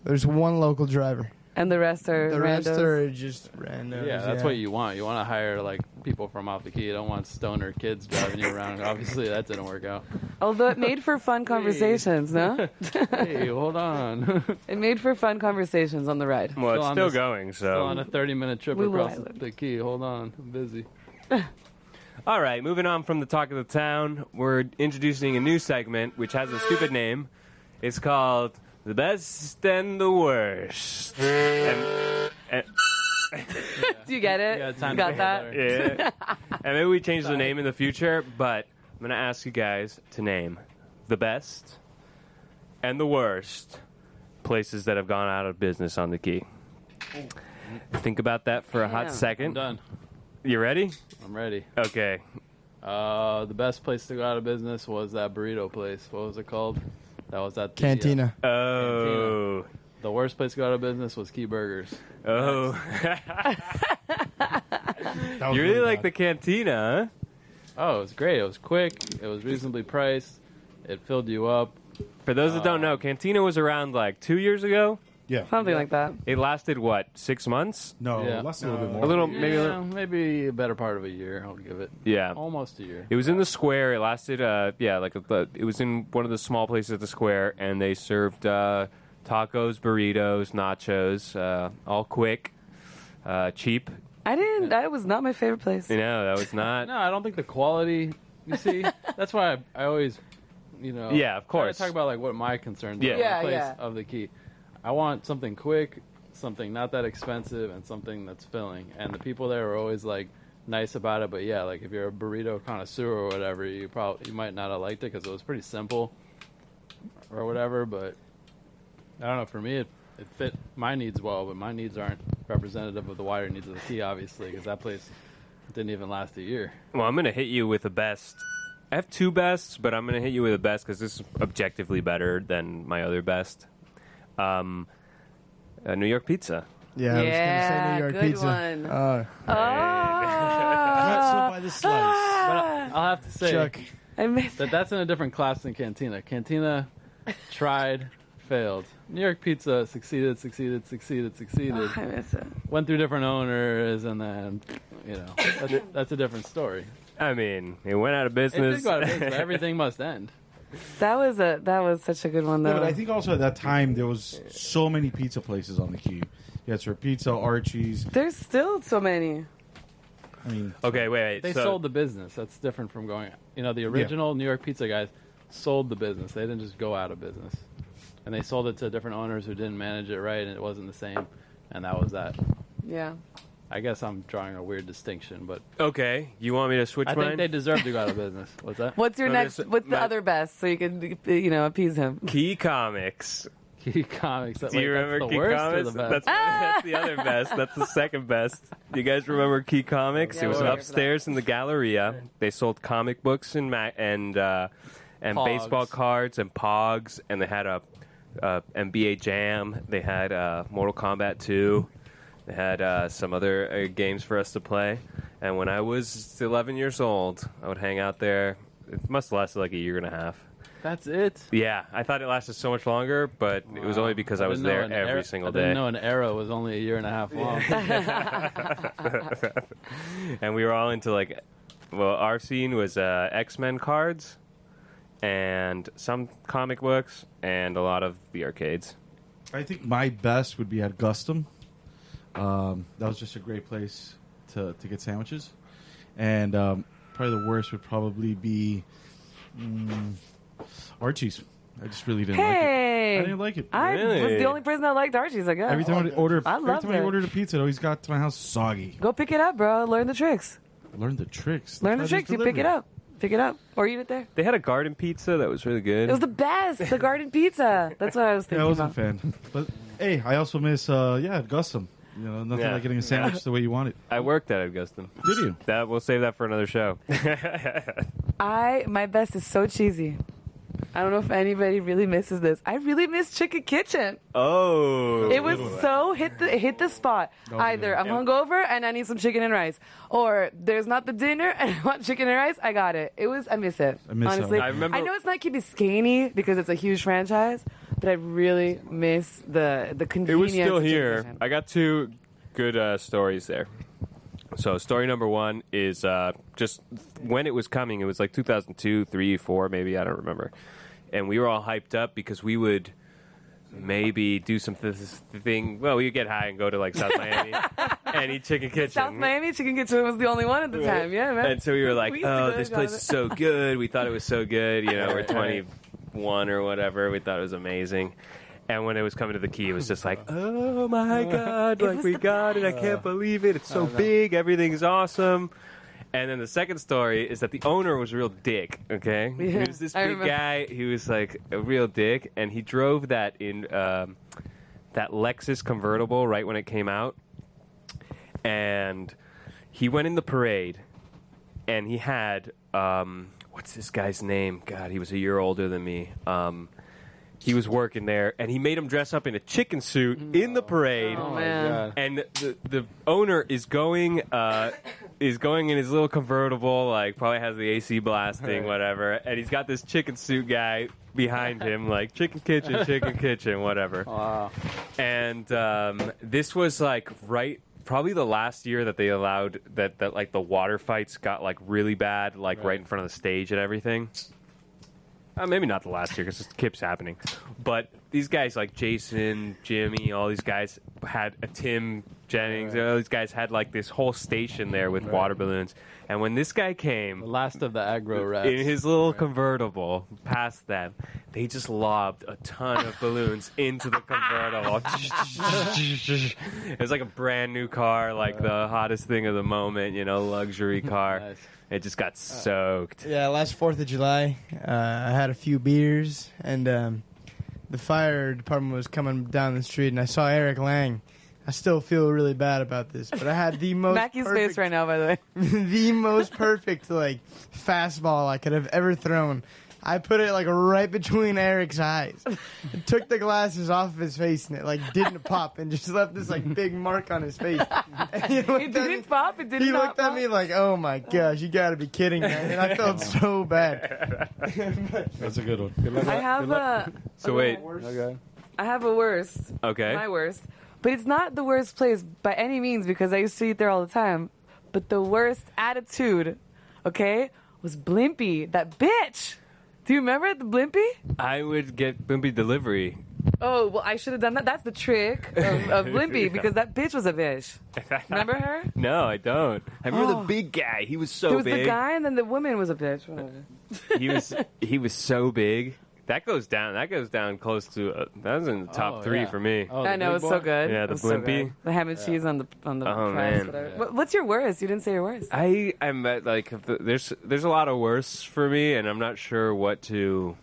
There's one local driver. And the rest are The rest randos? are just random. Yeah, that's what you want. You want to hire like people from off the key. You don't want stoner kids driving you around. Obviously, that didn't work out. Although it made for fun conversations, no? Hey, hold on. It made for fun conversations on the ride. Well, it's on still this- going, Still on so. a 30-minute trip Blue across Island. the key. Hold on, I'm busy. All right, moving on from the talk of the town, we're introducing a new segment which has a stupid name. It's called The Best and the Worst. And Do you get it? You got time You to got get that? there. yeah. And maybe we change the name in the future, but I'm going to ask you guys to name the best and the worst places that have gone out of business on the key. Think about that for a hot Damn. I'm second. done. You ready? I'm ready. Okay. The best place to go out of business was that burrito place. What was it called? That was at the Cantina. Oh. The worst place to go out of business was Key Burgers. Oh. That was You really like bad. the cantina, huh? Oh, it was great. It was quick. It was reasonably priced. It filled you up. For those that don't know, Cantina was around like 2 years ago. Yeah. Something like that. It lasted, what, 6 months? No, Yeah. less a little bit A more. little, Maybe a better part of a year. I'll give it. yeah. Almost a year. It was in the square. It lasted, it was in one of the small places at the square, and they served tacos, burritos, nachos, all quick, cheap. That was not my favorite place. You know, that was not. No, I don't think the quality. You see, that's why I always, Yeah, of try to course. talk about like what my concerns Yeah. are. Yeah, in the place yeah. of the key. I want something quick, something not that expensive, and something that's filling. And the people there are always like nice about it. But yeah, like if you're a burrito connoisseur or whatever, you might not have liked it because it was pretty simple or whatever. But I don't know. For me, it fit my needs well, but my needs aren't representative of the wider needs of the key, obviously, because that place didn't even last a year. Well, I'm going to hit you with the best. I have two bests, but I'm going to hit you with the best because this is objectively better than my other best. New York pizza. Yeah, I was Yeah, gonna say New York good pizza. one. Oh, Not so by the slice. But I'll have to say Chuck. I missed that's in a different class than Cantina. Cantina tried, failed. New York Pizza succeeded. I miss it. Went through different owners, and then, that's a different story. I mean, it went out of It business. did go out of business, but everything must end. That was such a good one though. Yeah, but I think also at that time there was so many pizza places on the key. You had Sir Pizza, Archie's. There's still so many. I mean, Okay, wait. They sold the business. That's different from going. The original New York Pizza guys sold the business. They didn't just go out of business, and they sold it to different owners who didn't manage it right, and it wasn't the same, and that was that. Yeah. I guess I'm drawing a weird distinction, but Okay, you want me to switch I mine? think they deserve to go out of business. What's that? What's your No, next? this- What's the my- other best? So you can, appease him. Key Comics. Key Comics. Do you remember that's the Key worst Comics? or the best? That's the other best. That's the second best. You guys remember Key Comics? Yeah, It was we're here for upstairs in the Galleria. They sold comic books and Pogs. baseball cards and Pogs, and they had a NBA Jam. They had Mortal Kombat 2. They had some other games for us to play. And when I was 11 years old, I would hang out there. It must have lasted like a year and a half. That's it. Yeah, I thought it lasted so much longer, but it was only because I was there every single day. I didn't know an era was only a year and a half long. And we were all into our scene was X-Men cards and some comic books and a lot of the arcades. I think my best would be at Gustum. That was just a great place to get sandwiches. And probably the worst would probably be Archie's. I just really didn't like it. I didn't like it. I Really? was the only person that liked Archie's, I guess. Every time I ordered it. a pizza, it always got to my house soggy. Go pick it up, bro. Learn the tricks. Learn the tricks. Learn the That's tricks. why You there's pick it up. Pick it up. Or eat it there. They had a garden pizza that was really good. It was the best. The garden pizza. That's what I was thinking Yeah, I wasn't about. a fan. But hey, I also miss at Gustum. Nothing Yeah. like getting a sandwich the way you want it. I worked at Augustin. Did you? We'll save that for another show. My best is so cheesy. I don't know if anybody really misses this. I really miss Chicken Kitchen. Oh. It was so hit the spot. Either I'm hungover and I need some chicken and rice, or there's not the dinner and I want chicken and rice. I got it. I miss it. I miss honestly. it. I remember- I know it's not Key Biscayne because it's a huge franchise, but I really miss the convenience. It was still of Chicken here. Kitchen. I got two good stories there. So story number one is just when it was coming. It was like 2002, 3, 4, maybe. I don't remember. And we were all hyped up because we would maybe do some thing. Well, we would get high and go to like South Miami and eat Chicken Kitchen. South Miami Chicken Kitchen was the only one at the time. Yeah, man. And so we were like, We used to go to this place Jonathan. is so good. We thought it was so good. We're 21 or whatever. We thought it was amazing. And when it was coming to the Key, it was just like, oh my God, It like was we the got it. I can't believe it. It's so big. Everything's awesome. And then the second story is that the owner was a real dick, okay? Yeah, He was this I big remember. guy. He was like a real dick. And he drove that in that Lexus convertible right when it came out. And he went in the parade. And he had, what's this guy's name? God, he was a year older than me. He was working there, and he made him dress up in a chicken suit in the parade. Oh, man. And the owner is going in his little convertible, like probably has the AC blasting, whatever. And he's got this chicken suit guy behind him, like chicken kitchen, whatever. Wow. And this was like probably the last year that they allowed that like the water fights got like really bad, like right in front of the stage and everything. Maybe not the last year because it keeps happening. But these guys like Jason, Jimmy, all these guys had Tim Jennings. All these guys had like this whole station there with water balloons. And when this guy The came last of the aggro rats. in his little convertible past them, they just lobbed a ton of balloons into the convertible. It was like a brand new car, like the hottest thing of the moment, luxury car. Nice. It just got soaked. Yeah, last 4th of July, I had a few beers, and the fire department was coming down the street, and I saw Eric Lang. I still feel really bad about this, but I had the most Mackey's perfect, face right now, by the way. the most perfect fastball I could have ever thrown. I put it right between Eric's eyes. It took the glasses off of his face, and it didn't pop, and just left this big mark on his face. And he It looked at me- didn't pop. It didn't He not looked at pop. me like, "Oh my gosh, you got to be kidding me!" And I felt so bad. That's a good one. I have a. So wait, Okay. I have a worst. okay. My worst. But it's not the worst place by any means because I used to eat there all the time. But the worst attitude, okay, was Blimpie. That bitch. Do you remember the Blimpie? I would get Blimpie delivery. Oh, well, I should have done that. That's the trick of Limpy, because that bitch was a bitch. Remember her? No, I don't. I remember the big guy. He was so There was big. the guy, and then the woman was a bitch. Whatever. He was so big. That goes down. That goes down close to. That was in the top 3 for me. Oh, I know, it was so good. Yeah, It the was so Blimpy. good. The ham and cheese on the Oh, crust, man. whatever. What's your worst? You didn't say your worst. I'm at, like there's a lot of worse for me, and I'm not sure what to.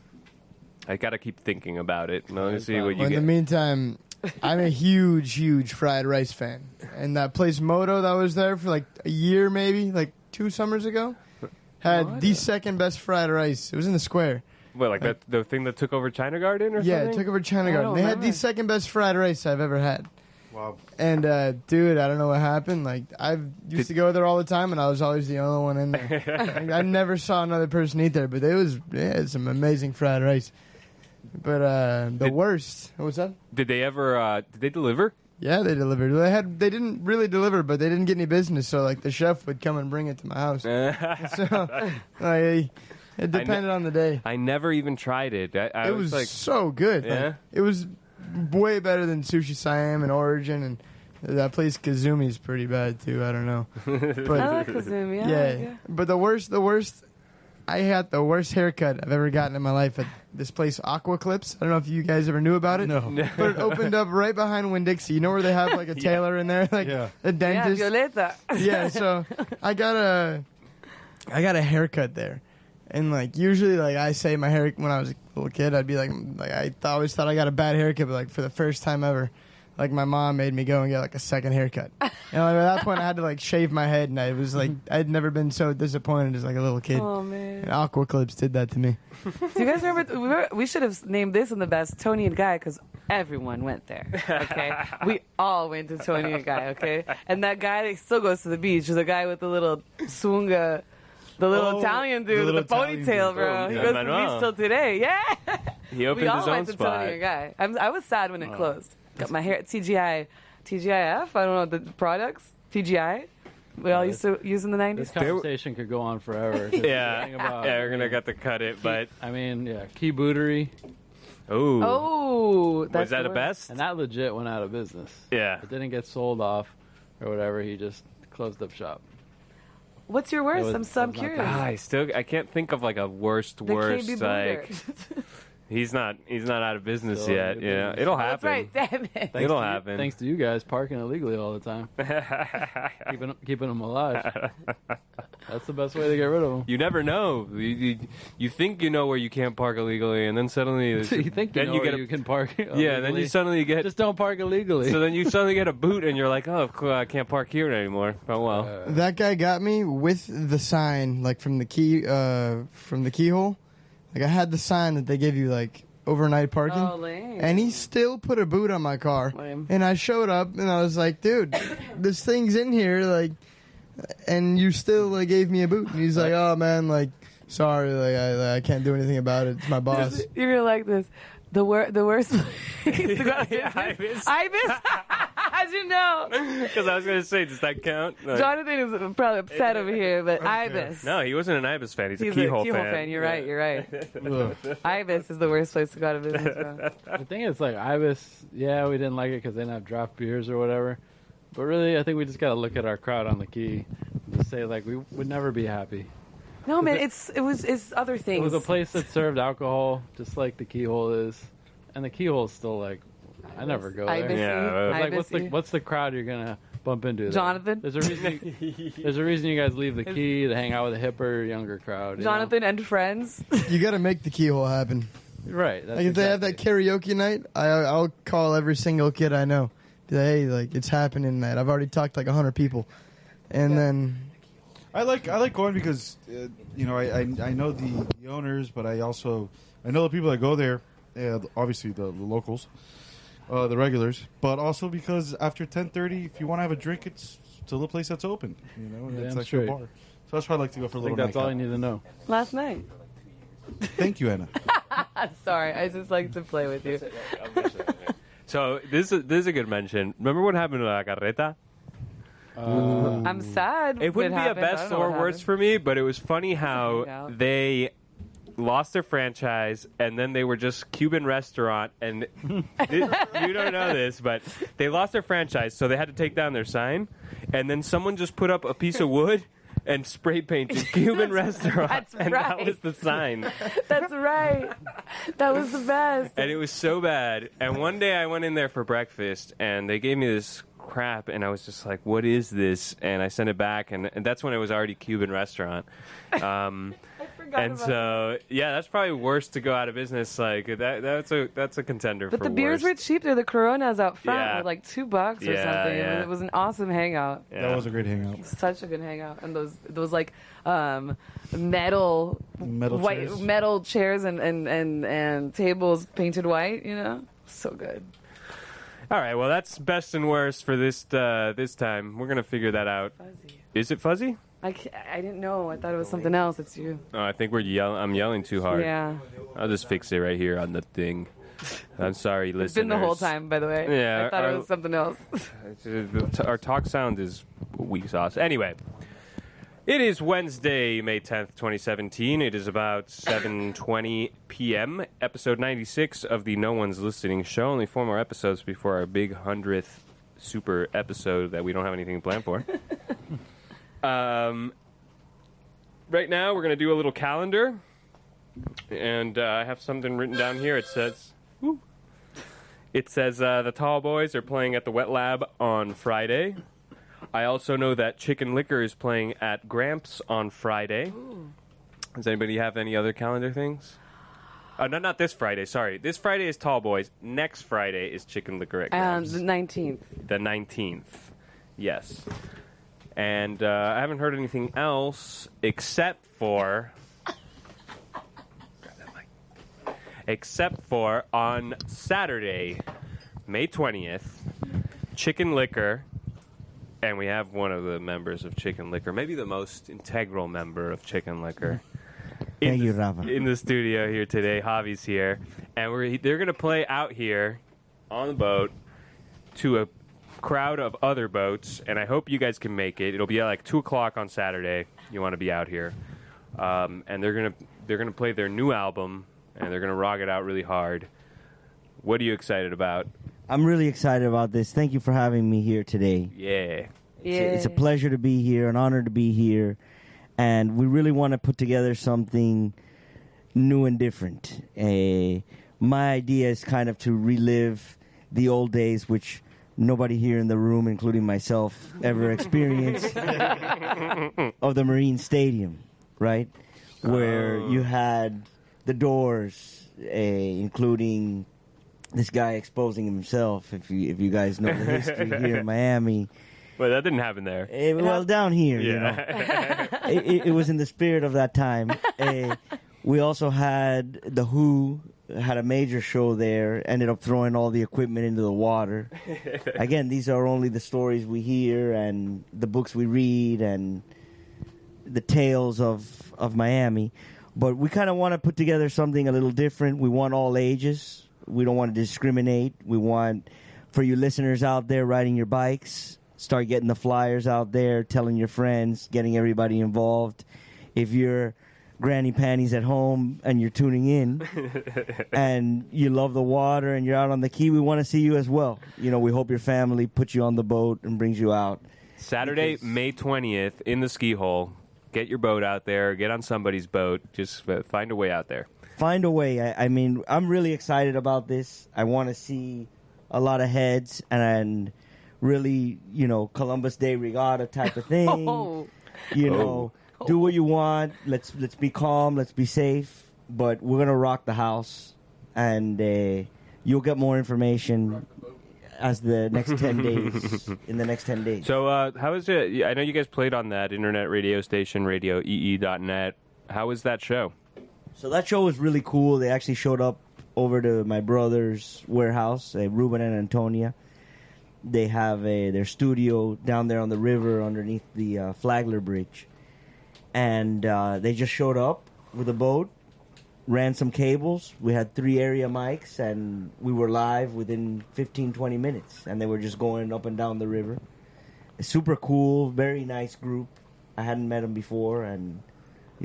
I gotta keep thinking about it. Let me see what you In get. the meantime, I'm a huge fried rice fan. And that place Moto that was there for like a year, maybe, like 2 summers ago, had the second best fried rice. It was in the square. What, like that the thing that took over China Garden or Yeah, something? it took over China I Garden. don't They had remember. the second best fried rice I've ever had. Wow. And dude, I don't know what happened. Like I used to go there all the time, and I was always the only one in there. Like, I never saw another person eat there, but it's some amazing fried rice. But the worst. What's up? Did they ever? Did they deliver? Yeah, they delivered. They didn't really deliver, but they didn't get any business. So like the chef would come and bring it to my house. So like, it depended on the day. I never even tried it. I It was like, so good. Yeah? Like, it was way better than Sushi Siam and Origin, and that place Kazumi is pretty bad too. I don't know. But I like Kazumi. yeah. But the worst. I had the worst haircut I've ever gotten in my life at this place, Aqua Clips. I don't know if you guys ever knew about it. No. But it opened up right behind Winn-Dixie. You know where they have like a tailor in there, like Yeah. a Yeah, dentist. Violeta. Yeah, so I got a haircut there, and like usually like I say my hair when I was a little kid, I'd be like I always thought I got a bad haircut, but like for the first time ever, like my mom made me go and get like a second haircut. And like, at that point, I had to like shave my head, and I was like I'd never been so disappointed as like a little kid. Oh, man. And Aqua Clips did that to me. Do you guys remember? We should have named this in the best Tony and Guy, because everyone went there. Okay, we all went to Tony and Guy. Okay, and that guy that still goes to the beach is a guy with the little swunga, the little Italian dude with the ponytail, bro. He goes to the beach till today. Yeah, he opened we all his went own to spot. Tony and Guy. I was sad when it closed. Got my hair at TGIF. I don't know the products. TGI. We all used to use in the 90s. This conversation could go on forever. Yeah, Thing about, yeah, we're gonna get to cut it, but I mean, yeah, Key Bootery, Oh, that's was that the word. best? and that legit went out of business. Yeah. It didn't get sold off or whatever. He just closed up shop. What's your worst? It was- I'm so it was not curious. I can't think of like a worst The KB like Booter. he's not out of business Still yet. in Yeah, business. it'll That's happen. right. Damn it. It'll happen. Thanks to you guys parking illegally all the time, keeping them alive. That's the best way to get rid of them. You never know. You think you know where you can't park illegally, and then suddenly You think then you get you can park? yeah. Then illegally. you suddenly get just don't park illegally. so then you suddenly get a boot, and you're like, oh, cool, I can't park here anymore. Oh well. That guy got me with the sign, like from the keyhole. Like I had the sign that they give you like overnight parking. Oh, lame. And he still put a boot on my car. Lame. And I showed up and I was like, dude, this thing's in here, like, and you still like gave me a boot. And he's like, oh man, like, sorry, like I can't do anything about it. It's my boss. You're gonna like this. The worst place to go to Yeah, business. Ibis. How'd you know? Because I was gonna say, does that count? Like, Jonathan is probably upset over here, but Ibis. no, he wasn't an Ibis fan. He's a He's Keyhole a Keyhole fan. You're right. You're right. Ugh. Ibis is the worst place to go out of business, bro. The thing is, like, Ibis, yeah, we didn't like it because they didn't have draft beers or whatever. But really, I think we just got to look at our crowd on the Key and just say, like, we would never be happy. No, man, it's other things. It was a place that served alcohol, just like the Keyhole is. And the Keyhole is still, like, I never go there. Ibis-y. Yeah, Like, Ibis-y. what's the crowd you're going to bump into there? Jonathan? There's a reason you guys leave the Key to hang out with a hipper, younger crowd. you know? Jonathan and friends. You got to make the keyhole happen. Right. That's Like if they have that exactly- karaoke night, I'll call every single kid I know. Be like, hey, like it's happening tonight. I've already talked to like 100 people, and then I like going because you know I know the owners, but I know the people that go there. Obviously the locals, the regulars, but also because after 10:30, if you want to have a drink, it's still a place that's open. You know, and it's Damn actually a straight. bar. So that's why I like to go for a I little think that's all you nightcap. need to know. Last night. Thank you, Anna. Sorry, I just like to play with you. So this is a good mention. Remember what happened to La Carreta? I'm sad. It wouldn't be a happened. I best don't know or what worst happened. for me, but it was funny Figure it how out. they lost their franchise, and then they were just Cuban restaurant. And you don't know this, but they lost their franchise, so they had to take down their sign. And then someone just put up a piece of wood and spray painted Cuban restaurant. That's and right. that was the sign. That's right. That was the best. And it was so bad. And one day I went in there for breakfast, and they gave me this crap, and I was just like, what is this? And I sent it back, and that's when it was already Cuban restaurant. And so, yeah, that's probably worse to go out of business. Like that's a contender. But for the beers were cheap. They're the Coronas out front were like $2 or something. Yeah. It was an awesome hangout. Yeah. That was a great hangout. Such a good hangout. And those like metal chairs and tables painted white. You know, so good. All right, well, that's best and worst for this time. We're gonna figure that out. Fuzzy. Is it fuzzy? I didn't know. I thought it was something else. It's you. Oh, I think I'm yelling too hard. Yeah. I'll just fix it right here on the thing. I'm sorry, listeners. It's been the whole time, by the way. Yeah, I thought it was something else. Our talk sound is weak sauce. Anyway, it is Wednesday, May 10th, 2017. It is about 7:20 p.m., episode 96 of the No One's Listening show. Only 4 more episodes before our big 100th super episode that we don't have anything planned for. Right now, we're going to do a little calendar. And I have something written down here. It says, the Tall Boys are playing at the Wet Lab on Friday. I also know that Chicken Liquor is playing at Gramps on Friday. Ooh. Does anybody have any other calendar things? No, not this Friday. Sorry. This Friday is Tall Boys. Next Friday is Chicken Liquor at Gramps. The 19th. The 19th. Yes. And I haven't heard anything else except for on Saturday, May 20th, Chicken Liquor. And we have one of the members of Chicken Liquor, maybe the most integral member of Chicken Liquor. Thank you, Rafa. In the studio here today, Javi's here. And they're going to play out here on the boat to a crowd of other boats. And I hope you guys can make it. It'll be at like 2 o'clock on Saturday. You want to be out here. And they're gonna play their new album, and they're going to rock it out really hard. What are you excited about? I'm really excited about this. Thank you for having me here today. Yeah. It's a pleasure to be here, an honor to be here. And we really want to put together something new and different. My idea is kind of to relive the old days, which nobody here in the room, including myself, ever experienced, of the Marine Stadium, right? Where you had the Doors, including this guy exposing himself, if you guys know the history here in Miami. Well, that didn't happen there. Well, down here, you know. It was in the spirit of that time. We also had The Who, had a major show there, ended up throwing all the equipment into the water. Again, these are only the stories we hear and the books we read and the tales of Miami. But we kind of want to put together something a little different. We want all ages. We don't want to discriminate. We want, for you listeners out there riding your bikes, start getting the flyers out there, telling your friends, getting everybody involved. If you're granny panties at home and you're tuning in and you love the water and you're out on the key, we want to see you as well. You know, we hope your family puts you on the boat and brings you out. Saturday, May 20th, in the ski hole. Get your boat out there. Get on somebody's boat. Just find a way out there. Find a way. I mean, I'm really excited about this. I want to see a lot of heads and really, you know, Columbus Day regatta type of thing. You know, do what you want. Let's be calm. Let's be safe. But we're gonna rock the house, and you'll get more information as the next 10 days. In the next 10 days. So, how is it? I know you guys played on that internet radio station, radioee.net. How was that show? So that show was really cool. They actually showed up over to my brother's warehouse, Ruben and Antonia. They have their studio down there on the river underneath the Flagler Bridge. And they just showed up with a boat, ran some cables. We had 3 area mics, and we were live within 15, 20 minutes. And they were just going up and down the river. Super cool, very nice group. I hadn't met them before, and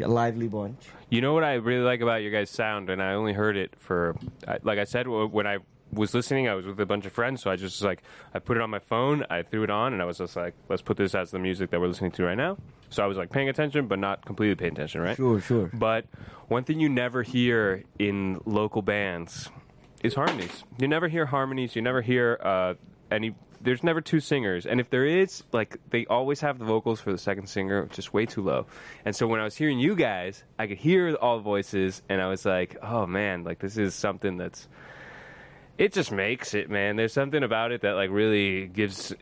A lively bunch. You know what I really like about your guys' sound, and I only heard it like I said, when I was listening, I was with a bunch of friends, so I just I put it on my phone, I threw it on, and I was just like, let's put this as the music that we're listening to right now. So I was like paying attention, but not completely paying attention, right? Sure. But one thing you never hear in local bands is harmonies. You never hear harmonies. You never hear there's never two singers. And if there is, like, they always have the vocals for the second singer just way too low. And so when I was hearing you guys, I could hear all the voices, and I was like, oh, man, like, this is something that's... It just makes it, man. There's something about it that, like, really gives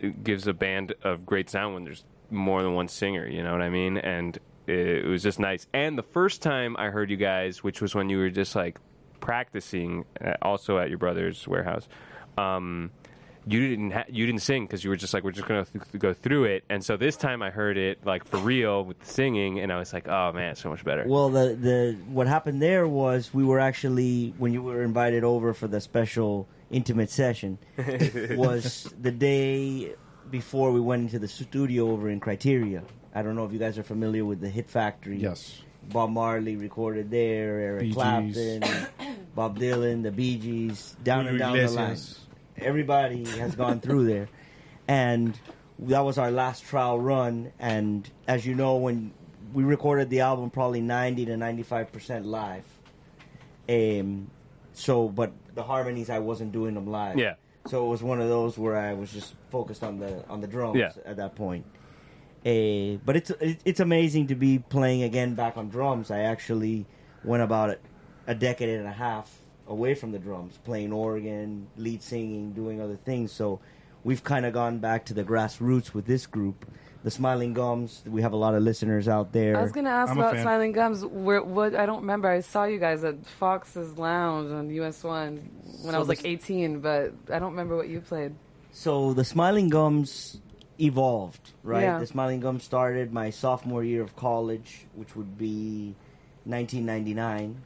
a band a great sound when there's more than one singer, you know what I mean? And it was just nice. And the first time I heard you guys, which was when you were just, like, practicing, also at your brother's warehouse, you didn't sing because you were just like, we're just going to go through it. And so this time I heard it, like, for real with the singing, and I was like, oh, man, it's so much better. Well, what happened there was we were actually, when you were invited over for the special intimate session, was the day before we went into the studio over in Criteria. I don't know if you guys are familiar with the Hit Factory. Yes. Bob Marley recorded there, Eric Clapton, Bob Dylan, the Bee Gees, down and down the line. Everybody has gone through there. And that was our last trial run. And as you know, when we recorded the album probably 90 to 95% live. But the harmonies, I wasn't doing them live. Yeah. So it was one of those where I was just focused on the drums at that point. But it's amazing to be playing again back on drums. I actually went about a decade and a half away from the drums, playing organ, lead singing, doing other things. So we've kind of gone back to the grassroots with this group. The Smiling Gums, we have a lot of listeners out there. I was going to ask about Smiling Gums. What I don't remember. I saw you guys at Fox's Lounge on US 1 when I was like 18, but I don't remember what you played. So the Smiling Gums evolved, right? Yeah. The Smiling Gums started my sophomore year of college, which would be 1999.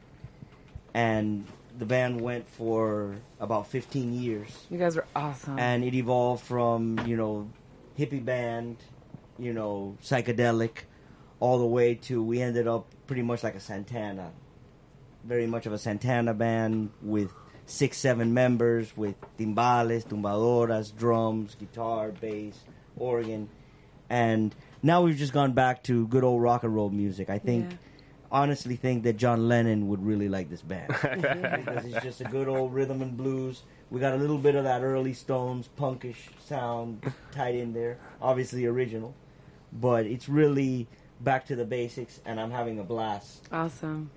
And the band went for about 15 years. You guys were awesome. And it evolved from, hippie band, psychedelic, all the way to we ended up pretty much like a Santana. Very much of a Santana band with 6-7 members with timbales, tumbadoras, drums, guitar, bass, organ. And now we've just gone back to good old rock and roll music. I honestly think that John Lennon would really like this band because it's just a good old rhythm and blues. We got a little bit of that early Stones punkish sound tied in there, obviously original, but it's really back to the basics, and I'm having a blast. Awesome.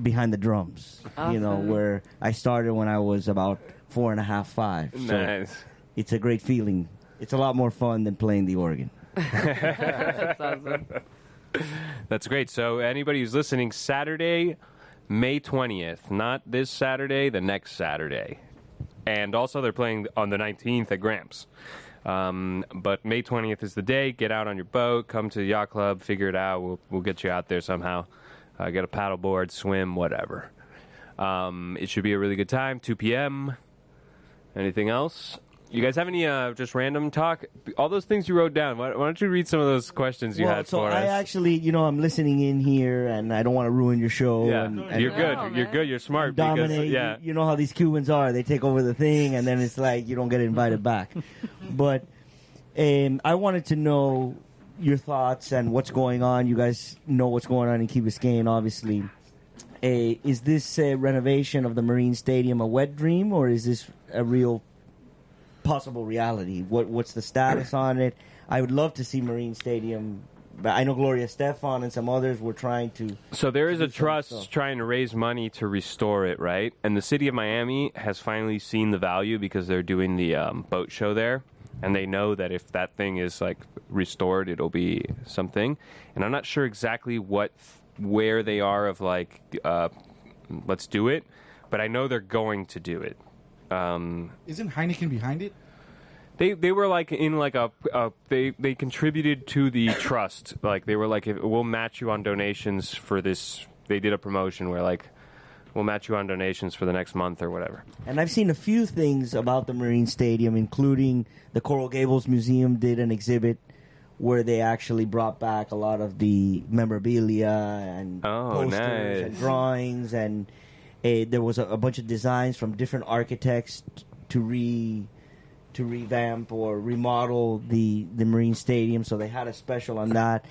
Behind the drums, awesome. Where I started when I was about 4.5, 5. So nice. It's a great feeling. It's a lot more fun than playing the organ. That's awesome. That's great. So anybody who's listening, Saturday, May 20th, not this Saturday, the next Saturday. And also they're playing on the 19th at Gramps. But May 20th is the day. Get out on your boat, come to the yacht club, figure it out. We'll get you out there somehow. Get a paddleboard, swim, whatever. It should be a really good time, 2 p.m. Anything else? You guys have any just random talk? All those things you wrote down, why don't you read some of those questions you had for us? I actually, I'm listening in here, and I don't want to ruin your show. Yeah, and you're good. You're good. You're smart. Dominate. Because, you know how these Cubans are. They take over the thing, and then it's like you don't get invited back. But I wanted to know your thoughts and what's going on. You guys know what's going on in Key Biscayne, obviously. Is this renovation of the Marine Stadium a wet dream, or is this a real possible reality? What's the status on it? I would love to see Marine Stadium. I know Gloria Estefan and some others were trying to. So there is a trust trying to raise money to restore it, right? And the city of Miami has finally seen the value because they're doing the boat show there, and they know that if that thing is like restored, it'll be something. And I'm not sure exactly where they are of like let's do it, but I know they're going to do it. Isn't Heineken behind it? They were like in like they contributed to the trust. Like they were like, we'll match you on donations for this. They did a promotion where like we'll match you on donations for the next month or whatever. And I've seen a few things about the Marine Stadium, including the Coral Gables Museum did an exhibit where they actually brought back a lot of the memorabilia and posters nice. and drawings, and there was a bunch of designs from different architects to revamp or remodel the Marine Stadium. So they had a special on that.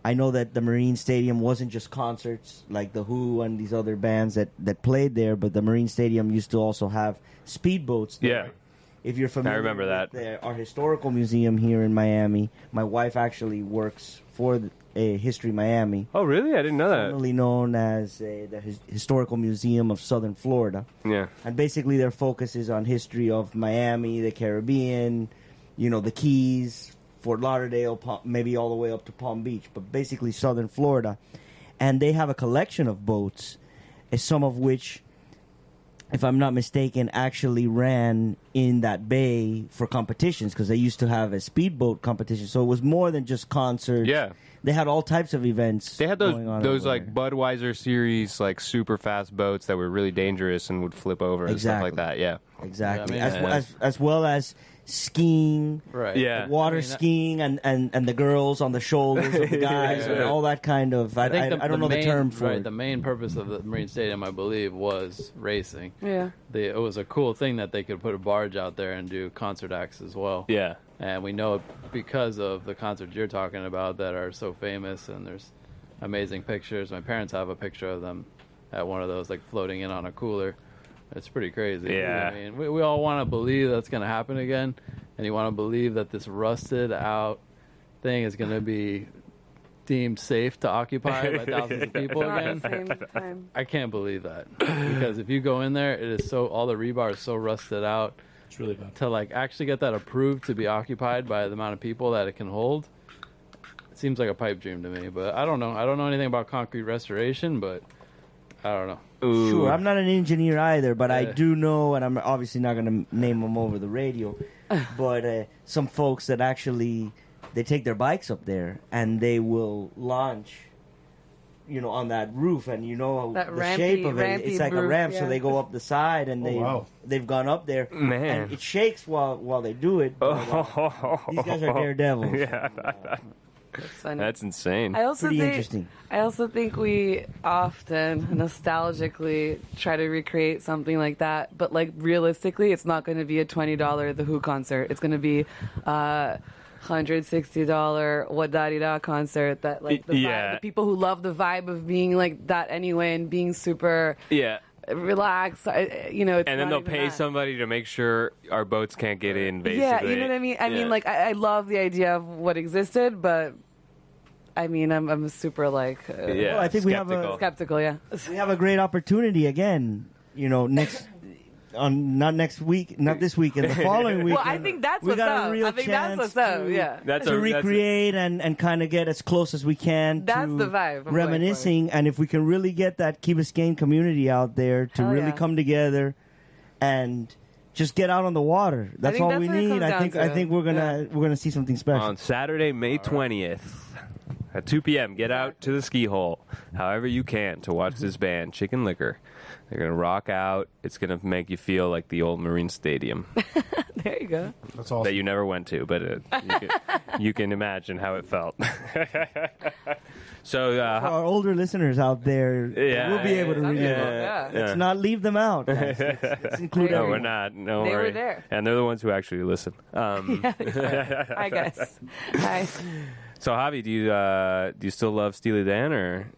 I know that the Marine Stadium wasn't just concerts like The Who and these other bands that played there, but the Marine Stadium used to also have speedboats there. Yeah. If you're familiar I remember with our historical museum here in Miami, my wife actually works for History Miami. Oh, really? I didn't know that. Formerly known as the Historical Museum of Southern Florida. Yeah. And basically their focus is on history of Miami, the Caribbean, the Keys, Fort Lauderdale, maybe all the way up to Palm Beach, but basically Southern Florida. And they have a collection of boats, some of which, if I'm not mistaken, actually ran in that bay for competitions, because they used to have a speedboat competition. So it was more than just concerts. Yeah. They had all types of events. They had going on those over like there. Budweiser series, like super fast boats that were really dangerous and would flip over and stuff like that. Yeah. Exactly. Yeah, I mean, as well as skiing, Right. Yeah. water skiing, and the girls on the shoulders of the guys, and all that kind of. I don't know the term for it. The main purpose of the Marine Stadium, I believe, was racing. Yeah. It was a cool thing that they could put a barge out there and do concert acts as well. Yeah. And we know it because of the concerts you're talking about that are so famous, and there's amazing pictures. My parents have a picture of them at one of those, like floating in on a cooler. It's pretty crazy. Yeah. I mean, we all want to believe that's going to happen again, and you want to believe that this rusted out thing is going to be deemed safe to occupy by thousands of people again. Same time. I can't believe that, because if you go in there, it is all the rebar is so rusted out. It's really bad. To like actually get that approved to be occupied by the amount of people that it can hold, it seems like a pipe dream to me. But I don't know. I don't know anything about concrete restoration, but I don't know. Ooh. Sure, I'm not an engineer either, but I Yeah. do know, and I'm obviously not going to name them over the radio, but some folks that actually, they take their bikes up there and they will launch, on that roof, and That the rampy- shape of it, rampy it's like a roof, ramp, so yeah. they go up the side, and they've gone up there, Man. and it shakes while they do it. But, these guys are daredevils. Yeah. That's funny. That's insane. I also Pretty think, interesting. I also think we often nostalgically try to recreate something like that, but like realistically, it's not going to be a $20 The Who concert. It's going to be $160 What Da Di Da concert. That like the, Yeah. vibe, the people who love the vibe of being like that anyway and being super Yeah. relaxed. It's And then not they'll even pay that. somebody to make sure our boats can't get in, basically. Yeah, you know what I mean? I mean, like, I love the idea of what existed, but I mean, I'm super, like, Yeah, Well, I think we have a- skeptical, yeah. We have a great opportunity again, not next week, not this weekend, the following weekend. Well, I think that's we what's got up. a real I think that's chance what's up, to- yeah. to recreate and kind of get as close as we can That's to the vibe I'm going reminiscing. And if we can really get that Key Biscayne community out there to Hell really yeah. come together and just get out on the water, that's think all that's we what it need. comes I down think to. I think we're gonna see something special. On Saturday, May 20th. At 2 p.m., get out to the ski hole, however you can, to watch this band, Chicken Liquor. They're going to rock out. It's going to make you feel like the old Marine Stadium There you go. That's awesome. that you never went to, but you can imagine how it felt. So, For our older listeners out there, Yeah. we'll be able to Some really. people, yeah. Let's not leave them out. Guys. Let's include There no, you we're everyone. not. No They were worry. there. And they're the ones who actually listen. Hi, guys. Hi. So, Javi, do you still love Steely Dan, or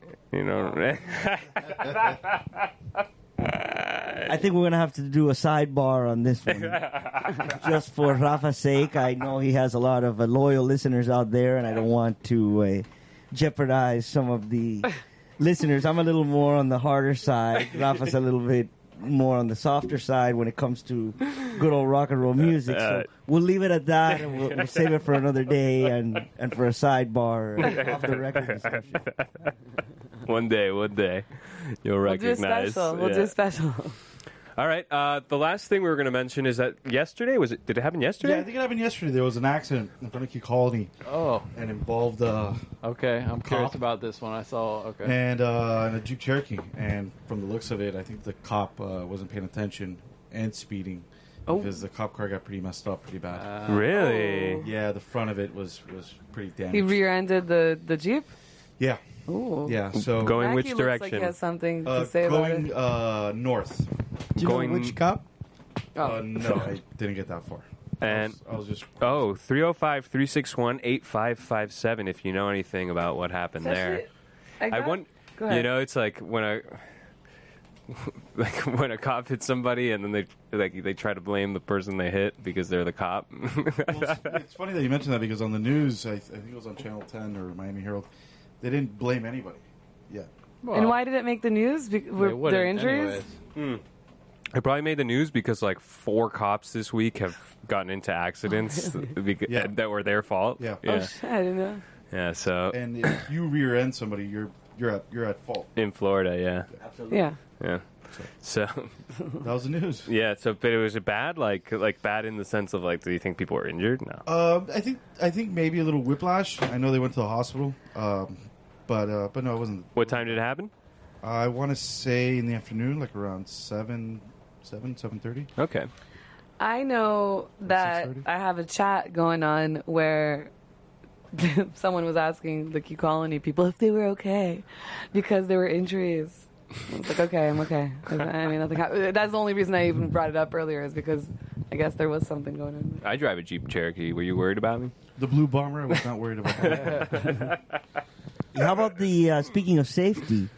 I think we're gonna have to do a sidebar on this one, just for Rafa's sake. I know he has a lot of loyal listeners out there, and I don't want to jeopardize some of the listeners. I'm a little more on the harder side. Rafa's a little bit more on the softer side when it comes to good old rock and roll music. So we'll leave it at that, and we'll save it for another day and for a sidebar off the record discussion. One day, you'll We'll do a recognize. special. We'll do a special. All right. The last thing we were going to mention is that yesterday did it happen yesterday? Yeah, I think it happened yesterday. There was an accident in Fernwood Colony Oh, and involved okay. I'm curious Cop. about this one. I saw. Okay. and a Jeep Cherokee. And from the looks of it, I think the cop wasn't paying attention and speeding because the cop car got pretty messed up pretty bad. Really? Yeah, the front of it was pretty damaged. He rear-ended the Jeep? Yeah. Ooh. Yeah, so... Going Mackie which looks direction? like he has something to say about it. Going north. Do you know which cop? No, I didn't get that far. And I was just... 305-361-8557 if you know anything about what happened there. I want... Go ahead. You know, it's like when a cop hits somebody and then they try to blame the person they hit because they're the cop. It's funny that you mentioned that because on the news, I think it was on Channel 10 or Miami Herald, they didn't blame anybody. Yeah. Well, and why did it make the news? Were there injuries? It probably made the news because 4 cops this week have gotten into accidents that were their fault. Yeah. Oh, shit, I didn't know. Yeah. So. And if you rear end somebody, you're at fault. In Florida, yeah. Absolutely. Yeah. Yeah. So. That was the news. Yeah. So, but it was bad, like bad in the sense of do you think people were injured? No. I think maybe a little whiplash. I know they went to the hospital, but no, it wasn't. What time did it happen? I want to say in the afternoon, like around 7:30. Okay. I know that 6:30? I have a chat going on where someone was asking the Q Colony people if they were okay because there were injuries. I was like, okay, I'm okay. I mean, nothing happened. That's the only reason I even brought it up earlier is because I guess there was something going on. I drive a Jeep Cherokee. Were you worried about me? The blue bomber, I was not worried about that. How about the speaking of safety?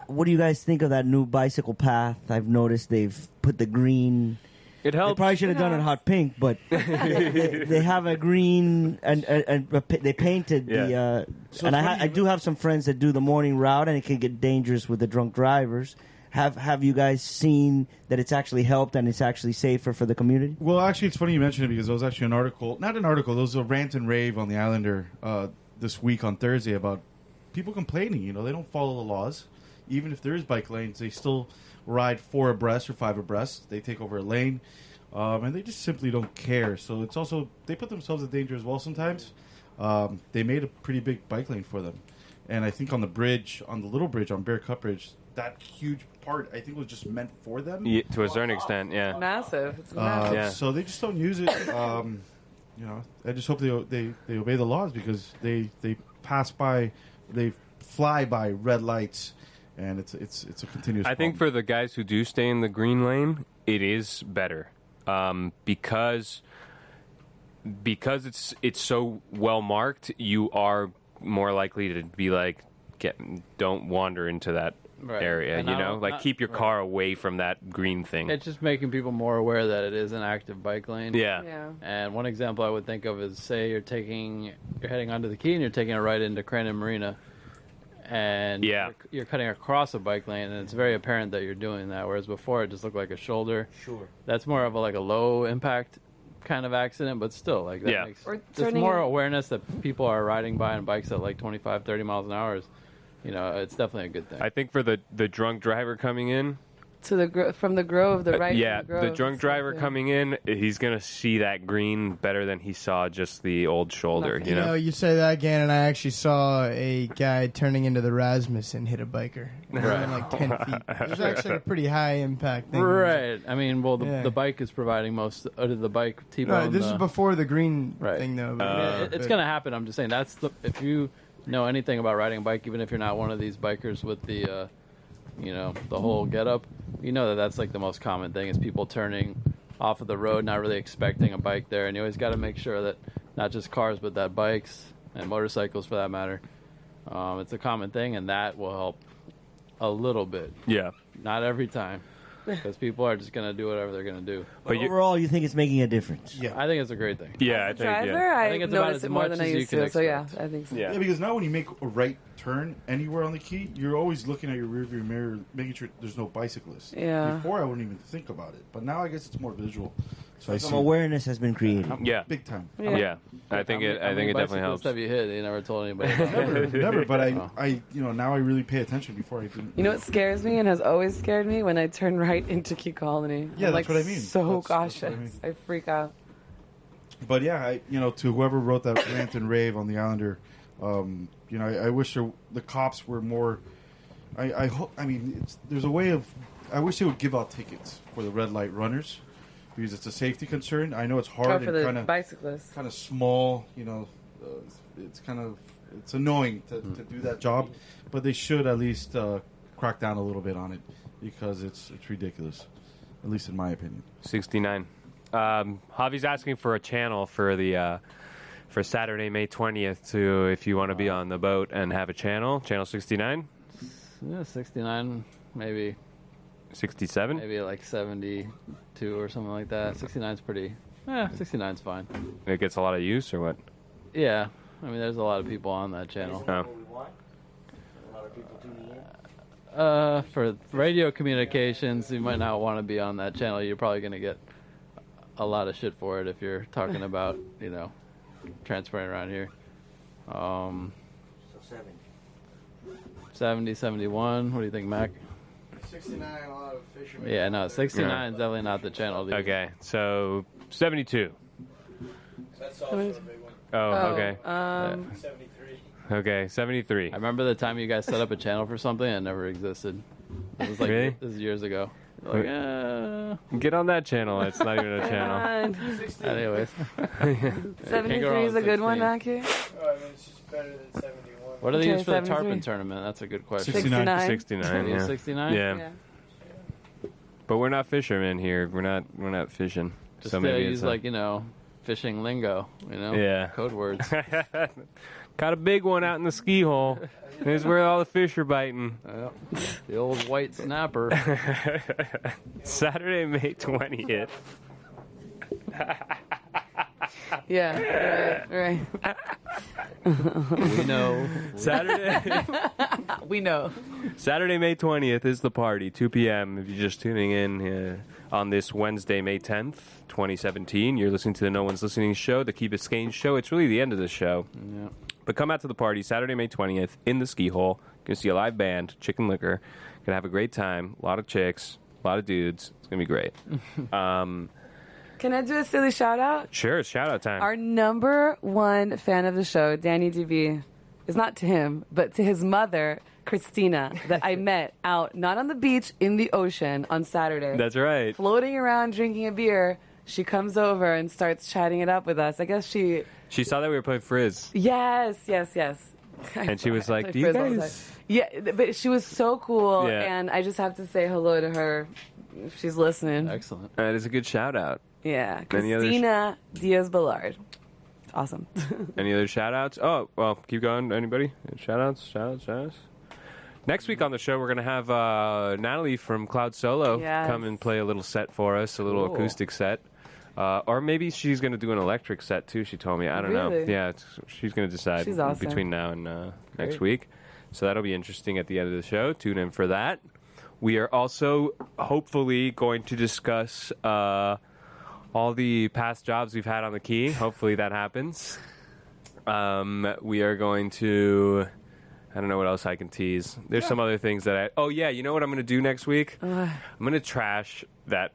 What do you guys think of that new bicycle path? I've noticed they've put the green. It helps. They probably should have done it hot pink, but they have a green and they painted the. So and it's I do have some friends that do the morning route, and it can get dangerous with the drunk drivers. Have you guys seen that it's actually helped and it's actually safer for the community? Well, actually, it's funny you mentioned it because there was actually an article, not an article, there was a rant and rave on the Islander this week on Thursday about people complaining. You know, they don't follow the laws. Even if there is bike lanes, they still ride 4 abreast or 5 abreast. They take over a lane, and they just simply don't care. So it's also, they put themselves in danger as well sometimes. They made a pretty big bike lane for them. And I think on the bridge, on the little bridge, on Bear Cut Bridge, that huge part, I think, was just meant for them. Yeah, to a certain extent, yeah. Massive. It's massive. Yeah. So they just don't use it. You know, I just hope they obey the laws because they pass by, they fly by red lights. And it's a continuous. I think for the guys who do stay in the green lane, it is better because it's so well marked. You are more likely to be don't wander into that area. And keep your car away from that green thing. It's just making people more aware that it is an active bike lane. Yeah. And one example I would think of is, say you're heading onto the quay and you're taking a right into Crandon Marina. And you're cutting across a bike lane, and it's very apparent that you're doing that. Whereas before, it just looked like a shoulder. Sure. That's more of a low impact kind of accident, but still, that makes there's more awareness that people are riding by on bikes at 25, 30 miles an hour. It's definitely a good thing. I think for the drunk driver coming in. From the Grove, the right. Yeah, from the Grove, the drunk driver coming in, he's gonna see that green better than he saw just the old shoulder. You know, you say that again, and I actually saw a guy turning into the Rasmussen hit a biker, right, 10 feet. It was actually a pretty high impact thing. Right. I mean, well, the bike is providing most. The bike T-bone. No, this is before the green thing, though. It's gonna happen. I'm just saying if you know anything about riding a bike, even if you're not one of these bikers with the. The whole getup. That's the most common thing is people turning off of the road, not really expecting a bike there. And you always got to make sure that not just cars, but that bikes and motorcycles, for that matter, it's a common thing, and that will help a little bit. Yeah. Not every time, because people are just going to do whatever they're going to do. But overall, you think it's making a difference? Yeah, I think it's a great thing. Yeah, I think it's noticed about it more than I used to. So yeah, expect. I think so. Yeah, because now when you make a right turn anywhere on the quay, you're always looking at your rearview mirror, making sure there's no bicyclists. Yeah. Before I wouldn't even think about it, but now I guess it's more visual. So Some awareness has been created. Big time. Yeah. I think it definitely helps. Have you hit? You never told anybody. Never. But I now I really pay attention. Before I didn't. You know what scares me and has always scared me when I turn right into Q Colony. Yeah, I'm that's what I mean. So That's cautious. what I mean. I freak out. But yeah, to whoever wrote that rant and rave on the Islander, I wish the cops were more. I hope. I mean, there's a way of. I wish they would give out tickets for the red light runners, because it's a safety concern. I know it's hard for and the kind of bicyclists. kind of small. It's annoying to do that job, but they should at least crack down a little bit on it because it's ridiculous, at least in my opinion. 69. Javi's asking for a channel for the for Saturday, May 20th, to if you want to be on the boat and have a channel 69. Yeah, 69, maybe 67. maybe like 72 or something like that. 69's pretty. 69's fine. It gets a lot of use or what? Yeah, I mean, there's a lot of people on that channel. For radio communications, you might not want to be on that channel. You're probably going to get a lot of shit for it if you're talking about, transferring around here. 70, 71. What do you think, Mac? 69, a lot of fishermen. Yeah, no, 69 is definitely not the channel. Dude. Okay, so 72. That's also a big one. Oh, okay. 73. Okay, 73. I remember the time you guys set up a channel for something and it never existed. It was like Really? this is years ago. Like, Get on that channel. It's not even a channel. anyways. 73 is a good one, 16. Aki. Oh, I mean, it's just better than 71. What do they use for the 73. tarpon tournament? That's a good question. 69. 69, They use yeah. 69? Yeah. But we're not fishermen here. We're not fishing. Just so maybe use it's fishing lingo, Yeah. code words. Caught a big one out in the ski hole. Here's where all the fish are biting. The old white snapper. Saturday, May 20th. Yeah, right. We know. We know. Saturday, May 20th is the party, 2 p.m. If you're just tuning in on this Wednesday, May 10th, 2017, you're listening to the No One's Listening show, the Key Biscayne show. It's really the end of the show. Yeah. But come out to the party Saturday, May 20th in the ski hole. You're going to see a live band, Chicken Liquor. Going to have a great time. A lot of chicks, a lot of dudes. It's going to be great. Can I do a silly shout out? Sure, it's shout out time. Our number one fan of the show, Danny DB, is not to him, but to his mother, Christina, that I met out, not on the beach, in the ocean on Saturday. That's right. Floating around drinking a beer. She comes over and starts chatting it up with us. I guess she saw that we were playing Frizz. Yes. And she was like, I do you play Frizz all the guys... time. Yeah, but she was so cool, Yeah. and I just have to say hello to her if she's listening. Excellent. That is a good shout out. Yeah, Any other Christina Diaz-Balart. It's awesome. Any other shout outs? Oh, well, keep going. Anybody? Shout outs? Next week on the show, we're going to have Natalie from Cloud Solo Yes. come and play a little set for us, a little Cool. acoustic set. Or maybe she's going to do an electric set, too, she told me. I don't know. Really? Yeah, she's going to decide She's awesome. between now and next Great. week. So that'll be interesting at the end of the show. Tune in for that. We are also hopefully going to discuss all the past jobs we've had on the key. Hopefully that happens. We are going to... I don't know what else I can tease. There's some other things that Oh, yeah, you know what I'm going to do next week? I'm going to trash that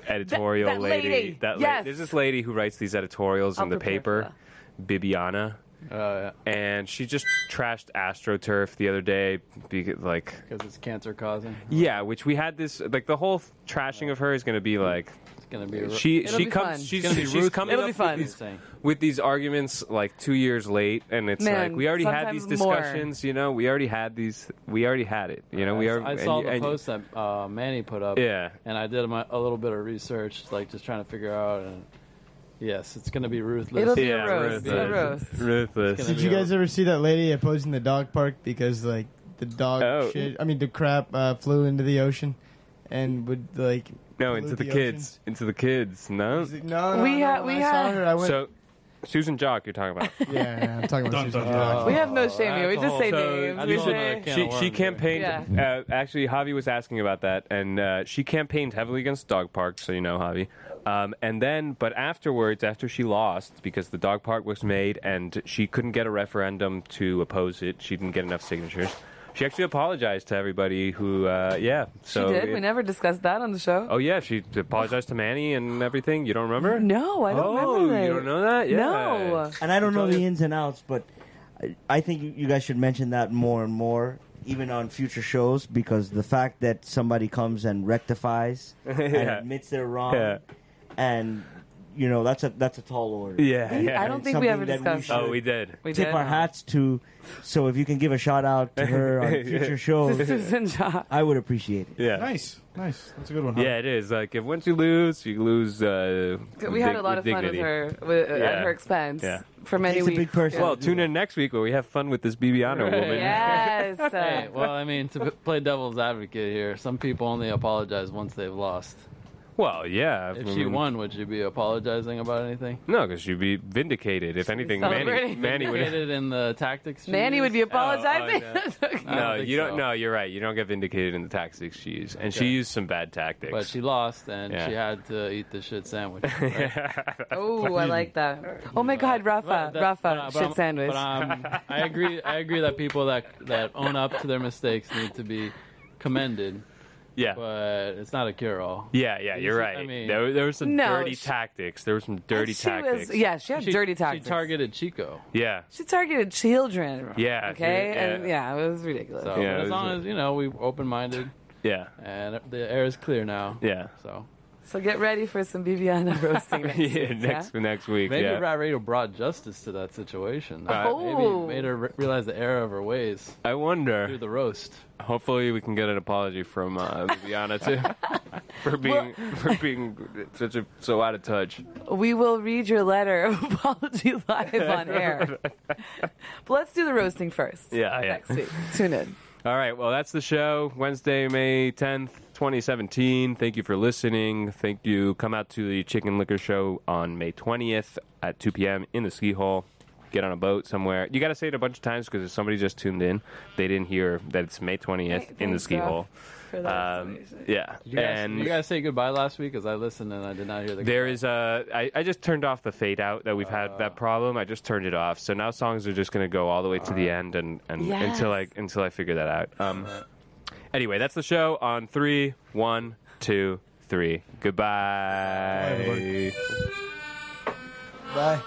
editorial that lady. Yes. There's this lady who writes these editorials in the prepare paper, Bibiana. Yeah. And she just trashed AstroTurf the other day because, Because it's cancer causing. yeah, which we had this, the whole trashing of her is going to be It's going to be. she It'll be fun. comes, she's It's gonna be ruthless. coming It'll up be fun. with these arguments 2 years late, and it's Man, we already had these sometimes more. discussions, we already had it, I saw the post that Manny put up. Yeah. And I did a little bit of research, just trying to figure out. And yes, it's going to be ruthless. It'll be Yeah, a roast. ruthless. A roast. Ruthless. It's gonna Did you guys ever see that lady opposing the dog park because the dog the crap flew into the ocean and would No, pollute into the ocean? kids. Into the kids. No. No, We no, had- when we I saw had- her, I went. So, Susan Jock, you're talking about. yeah, I'm talking about Dun, Susan dun, Jock. dun. We have no shame here. We just say So, names. That's We a whole say- nother can of She worms, campaigned. Yeah. Actually, Javi was asking about that, and she campaigned heavily against dog parks. So you know, Javi. And then, but afterwards, after she lost, because the dog park was made, and she couldn't get a referendum to oppose it, she didn't get enough signatures. She actually apologized to everybody who, So she did. We never discussed that on the show. Oh yeah, she apologized to Manny and everything. You don't remember? No, I don't remember that. You don't know that? Yeah. No. And I don't know the ins and outs, but I think you guys should mention that more and more, even on future shows, because the fact that somebody comes and rectifies and Yeah. admits they're wrong, Yeah. and that's a tall order. Yeah. I don't think we ever discussed. Oh, we did. We tip did? our hats to. So if you can give a shout out to her on future shows, Susan Shaw. I would appreciate it. Yeah. Nice. That's a good one. Huh? Yeah, it is. Like, if once you lose. We had a lot of fun with her at her expense for many She's a weeks. big person. Well, tune in next week where we have fun with this Bibiana woman. Yes. Hey, well, I mean, to play devil's advocate here, some people only apologize once they've lost. Well, yeah. If she won, would you be apologizing about anything? No, because she'd be vindicated. If anything, Manny would. Vindicated in the tactics. Manny would be apologizing. No, you don't. No, you're right. You don't get vindicated in the tactics she used, and she used some bad tactics. But she lost, and she had to eat the shit sandwich. Right? Oh, I like that. Oh my God, Rafa, shit sandwich. But I agree that people that own up to their mistakes need to be commended. Yeah. But it's not a cure-all. Yeah, you're right. I mean, there were some dirty tactics. There were some dirty tactics. She had dirty tactics. She targeted Chico. Yeah. She targeted children. Yeah. Okay? Yeah. And it was ridiculous. So as long as, we open-minded. Yeah. And the air is clear now. Yeah. So get ready for some Bibiana roasting next week. Maybe Rat Radio brought justice to that situation. Maybe made her realize the error of her ways. I wonder. Through the roast. Hopefully we can get an apology from Bibiana too for being so out of touch. We will read your letter of apology live on air. But let's do the roasting first. Yeah. Next week. Tune in. All right, well, that's the show. Wednesday, May 10th, 2017. Thank you for listening. Thank you. Come out to the Chicken Liquor Show on May 20th at 2 p.m. in the ski hall. Get on a boat somewhere. You got to say it a bunch of times because if somebody just tuned in, they didn't hear that it's May 20th in the ski hall. Yeah. You guys say goodbye last week because I listened and I did not hear the There is I just turned off the fade out that we've had that problem. I just turned it off. So now songs are just going to go all the way to the end and until I figure that out. Anyway, that's the show on 3, 1, 2, 3. Goodbye. Bye.